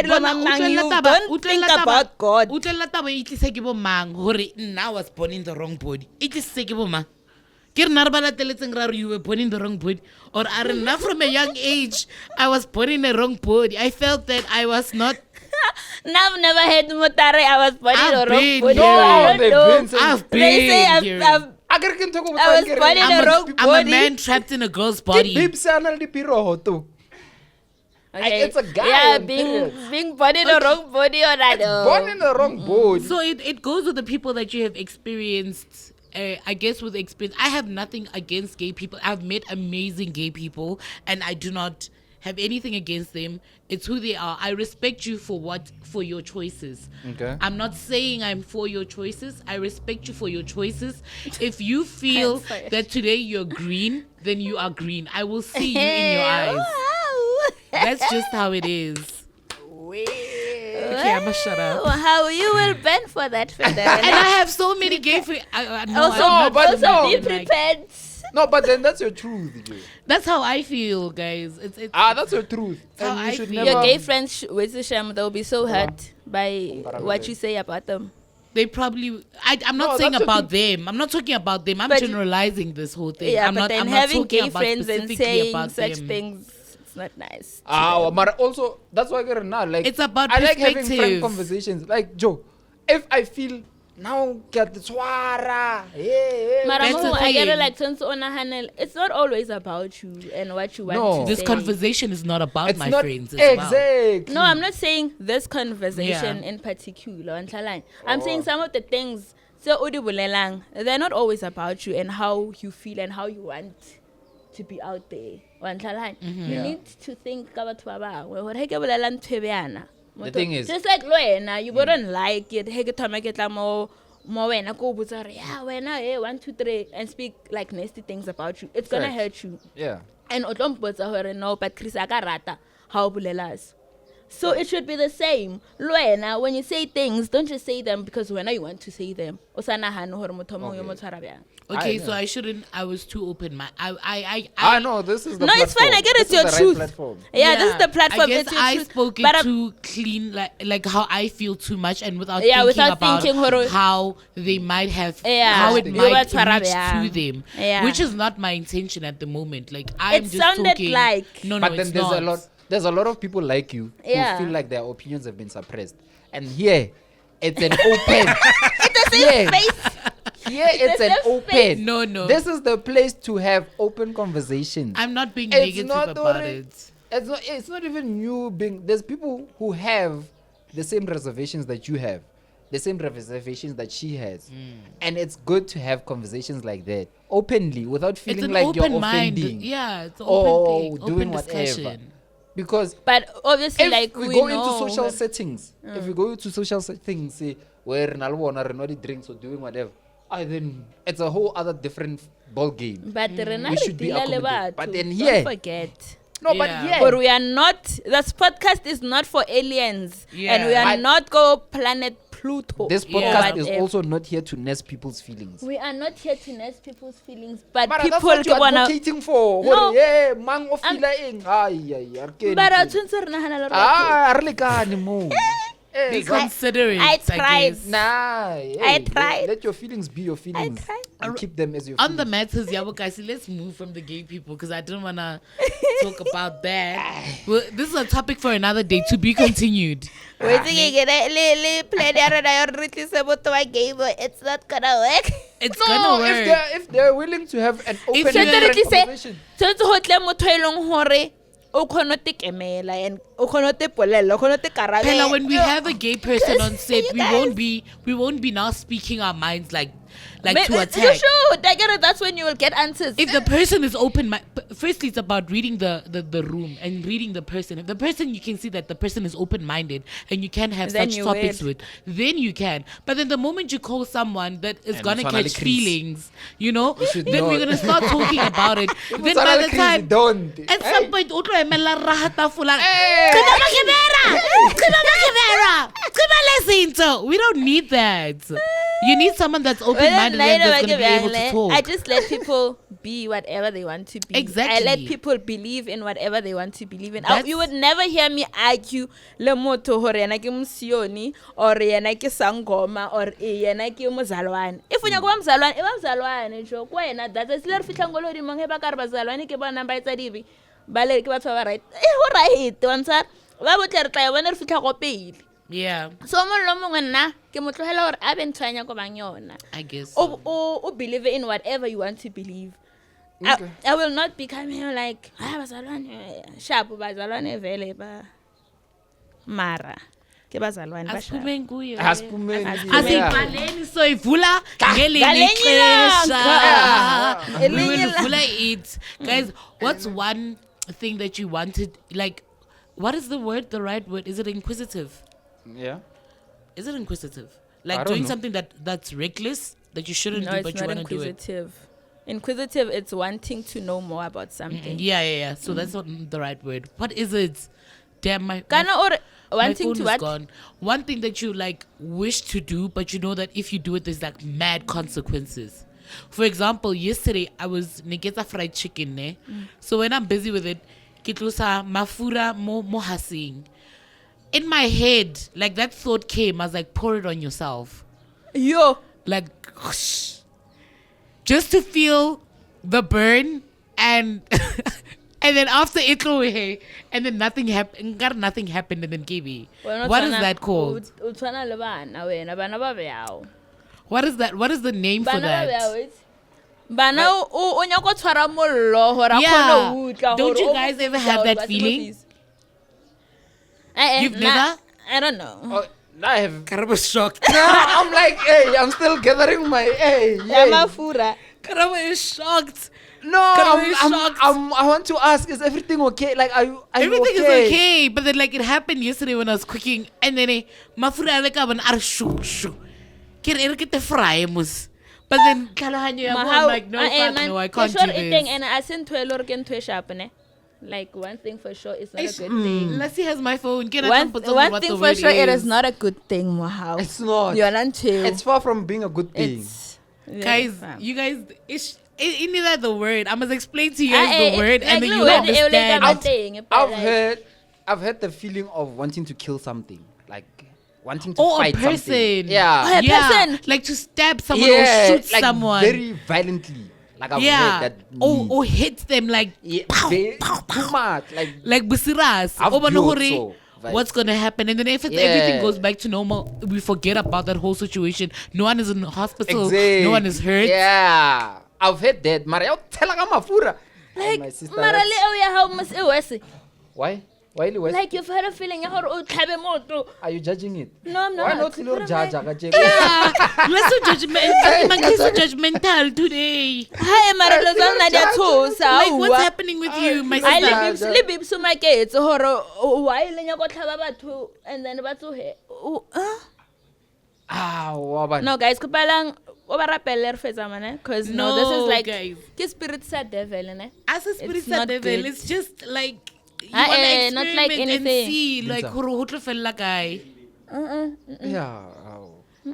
don't think about God. I was born in the wrong body. It is sick, ma. You were born in the wrong body. Or not from a young age, I was born in the wrong body. I felt that I was not. Now I've never had Motare. I was born in the wrong body. No, I don't know. I've They say been. I was born in the wrong I'm a body. man trapped in a girl's body. Okay. Okay. It's a guy. Yeah, being born in the wrong body or not. Born in the wrong body. So it goes with the people that you have experienced. I guess with experience, I have nothing against gay people. I've met amazing gay people, and I do not have anything against them. It's who they are. I respect you for your choices. Okay. I'm not saying I'm for your choices. I respect you for your choices. If you feel that today you're green, then you are green. I will see you in your eyes. Wow. That's just how it is. Okay, I'm gonna shut up. How you will bend for that, Federer. And I have so many gay friends. Also, be prepared. No, but then that's your truth. Joe. That's how I feel, guys. It's That's your truth. how And you I should feel. Your never. gay friends, they'll be so hurt by what you say about them. They probably. I'm not No, saying that's about them. I'm not talking about them. I'm But- generalizing this whole thing. Yeah, I'm but not. then I'm not having talking gay about friends and specifically saying about such them. things, it's not nice. But also that's why I get it now. Like It's about I like having perspective. frank conversations. Like Joe, if I feel now get the swara, Mara That's the Mohau, I get it thing. like since Hanel, it's not always about you and what you want No. to This say. conversation is not about it's my not friends. As well. exactly. No, I'm not saying this conversation Yeah. in particular. I'm saying some of the things so they're not always about you and how you feel and how you want to be out there. You need to think about The thing is- just like Loena, you wouldn't like it. Yeah, 1, 2, 3, and speak like nasty things about you. It's gonna Facts. hurt you. Yeah. And no, but Chris Agarata, how bulelas. So it should be the same. Loena, when you say things, don't just say them because when you want to say them. Okay, I so know. I shouldn't. I was too open. I know this is the No, it's platform. fine. I get This it's is your the right truth. platform. Yeah, this is the platform. I guess it's your I truth. spoke it But too clean, like how I feel too much, and without Yeah, thinking without about thinking horo- how they might have, Yeah, how it you might were reach Twarabia. to them, Yeah. which is not my intention at the moment. Like I'm It just sounded talking. like- No, But then it's there's not. a lot. There's a lot of people like you Yeah. who feel like their opinions have been suppressed, and here it's an open. It's the same space. Here it's an It's a open. space. No. This is the place to have open conversations. I'm not being It's negative not about already- it. It's not even you being. There's people who have the same reservations that you have, the same reservations that she has, and it's good to have conversations like that openly without It's feeling an like you're open mind. offending. Yeah, it's an or open thing, doing open whatever. discussion. Because But obviously, if like we we go know into social that- settings, if we go into social settings, say where Nalwana are not drinks or doing whatever, then it's a whole other different ball game. But We should be Renali accommodated. But then don't here, forget. no, Yeah. but yeah, But we are not. This podcast is not for aliens, and we Yeah. are But- not go planet Pluto. this or podcast is whatever. also not here to nurse people's feelings. We are not here to nurse people's feelings, but Mara, people that's what you're wanna. advocating for. No. Hore, yeah, mang o I'm- fila eng. Ay, arke But I ni- tshwantse re nagana le batho. Ah, re lekane moo. Be Eh, considerate. I tried. guess. Nah, hey, tried. Let your feelings be your feelings. tried. And keep them as your On the feelings. matters, yeah, well, guys, let's move from the gay people because I didn't want to talk about that. Well, this is a topic for another day to be continued. It's not gonna work. It's No, gonna work. if they're willing to have an open If you and frank Literally say, conversation. tshwantse go tle motho e leng hore o kgona go tekemela and o kgona go tepolela, o kgona go Pella, when we have a gay person on set, You we guys. won't be now speaking our minds like to You attack. should. I get it. That's when you will get answers. If the person is open, firstly, it's about reading the room and reading the person. If the person, you can see that the person is open-minded and you can have Then such you topics will. with, then you can. But then the moment you call someone that is And gonna it's gonna catch be Chris. feelings, you know, should then we're know. gonna start talking about it. If Then it's by all the crazy, time, don't. at Hey. some point, utlo emela rahata fulang. Hey. Cima makebera! Cima makebera! Cima lezinto! We don't need that. You need someone that's open-minded of them that's going to be able to talk. I just let people be whatever they want to be. Exactly. I let people believe in whatever they want to believe in. That's- You would never hear me argue le motho hore yena ke musioni or yena ke sangoma or yena ke mozalwane. If unya go mzalwane, eba mzalwane jo kwa yena that is le re fitla ngolo di mang he ba ka re bazalwane ke bona ba etsa dibi. Ba le ke batho ba right. Ho right wansa ba botle re tla bona re fitla go pele. Yeah, So mo lo mongwe nna ke mo tlohela hore a be ntshwanya go bang yona. I guess. O believe in whatever you want to believe. I will not become here like bazalwane sharp bazalwane vele ba mara ke bazalwane ba sharp. Asiphume kuyo. Asiphumeni. Asibhaleni soyivula ngelinye ixesha. We will vula it. Guys, what's one thing that you wanted, like, what is the word, the right word? Is it inquisitive? Yeah. Is it inquisitive? I Like don't doing know. something that's reckless, that you shouldn't No, do, it's but you not want to do it. inquisitive. Inquisitive, it's wanting to know more about something. Yeah. So that's not the right word. What is it? Damn, my Kana or my wanting phone to is what? gone. One thing that you like wish to do, but you know that if you do it, there's like mad consequences. For example, yesterday I was niketa fried chicken, ne? So when I'm busy with it, kitlusa mafura mo hasing. In my head, like that thought came. I was like, pour it on yourself, Yo. like, just to feel the burn and. And then after it threw away, and then nothing happened. Got nothing happened, and then KB. What is that called? Utshwana le bana wena bana ba beao. What is that? What is the name for Bana ba beao that? it. Bana o nyako tshwara mollo hore a Yeah. khone ho utla. Don't you guys ever have that feeling? You've never? I don't know. Oh, I have. Karabo shocked. No, I'm like, hey, I'm still gathering my. Hey, Ya hey. mafura. Karabo is shocked. No, Karabo is shocked. I want to ask, is everything okay? Like, are you Everything okay? is okay, but then like it happened yesterday when I was cooking, and then mafura like aban ar shu. Kira erkete fry mus. But then kalahanyo ya mo, I'm like, no, fuck no, I can't do this. And I sent to a lot of to sharp ne. Like one thing for sure, it's not a good thing. Lasi has my phone. One thing for sure, it is not a good thing, Mohau. It's not. You're not chill. It's far from being a good thing. It's Guys, you guys, it's neither the word. I must explain to you Ah, guys the word, and then you understand. I've had the feeling of wanting to kill something, like wanting to Oh, a fight person. something. Yeah, Oh, a person. Like to stab someone or shoot like someone. very violently. Like I've Yeah. heard that. Or hit them like Too much. Like busiras. I've Oba no built hore, so, like- what's gonna happen? And then if it's Yeah. everything goes back to normal, we forget about that whole situation. No one is in the hospital. exactly. No one is hurt. Yeah, I've heard that. Maria, tell her mafura. like My sister. Marale that's- ya how much it was. Why? Why? Like you've had a feeling ya hore o tlhabe moto. Are you judging it? No, I'm not. Why not little But judge? I'm Yeah. Let's so judgmental. So judgmental today. Hi, Marale zona dia thusa. Like what's happening with you, my I sister? live in supermarkets hore why le nya go tlhaba batho and then batho he. Ah, No guys, kupalang o ba rapelle re fetsa mane cuz no, this is like guys. ke spirit sa devil ne. As a spirit It's not devil, good. it's just like you Ah, want to eh, not experiment like and anything. see like ho tlo fella guy. yeah.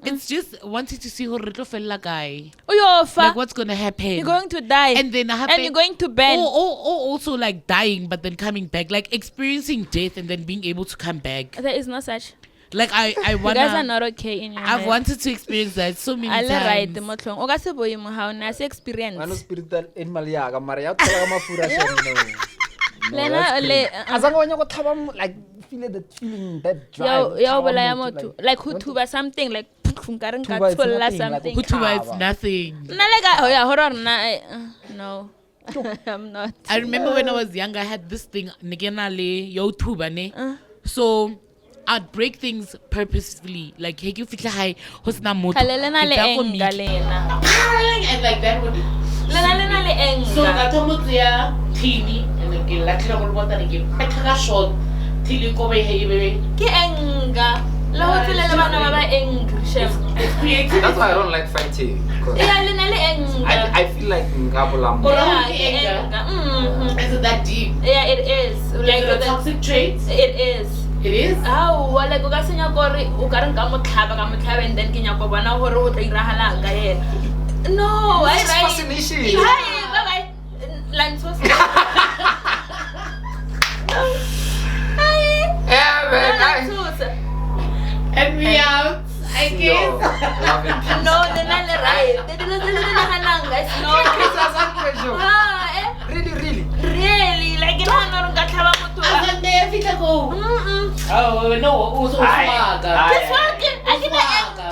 It's just wanting to see ho re tlo fella guy. Oh yo fa. Like what's gonna happen? You're going to die. and then happen. And you're going to burn. Or also like dying but then coming back, like experiencing death and then being able to come back. There is no such. Like I You wanna. guys are not okay in your I've head. wanted to experience that so many Ale right times. mo tlhong. O ka se boye mo ha o na se experience. Ano spiritual animal ya ka Maria, tell her mafura. Lena le Azange wanya go thaba like feel that feeling that drive. ya o bola ya Like, motho like ho thuba something like nkareng ka Thuba, it's tholla nothing, like, something. Hutuba, it's nothing. Nna le ka ya horror na no. I'm not. I remember when I was young, I had this thing, Nigena le Yotuba ne. So I'd break things purposefully. Like, hey, you feel high, hosna moto. Khalelena le enga lena. And like that would. Lena le enga. So ngathomotse ya tini and then ke latla go bota ne ke peka shot tili ko be hey baby. Ke enga. Le ho tselela bana ba ba enga. Chef. It's creative. That's why I don't like fighting. Yeah, lena le enga. I feel like Ngabula. Yeah, Yeah, enga. Mhm. Is it that deep? Yeah, it is. Like the toxic traits? It is. It is? How like o ka senya gore o ka reng ka motlhaba and then ke nya go bona gore o tla irahalang ka yena. No, I It's right. fascination. Hi, bye-bye. Lantos. Hi. Yeah, man. Lantos. And we out. I guess. No, they're not right. They're not guys. No. Really. Really? Like, you know, I'm not going to Asante, fita ko. Mm-mm. Oh, no. Uso umaga.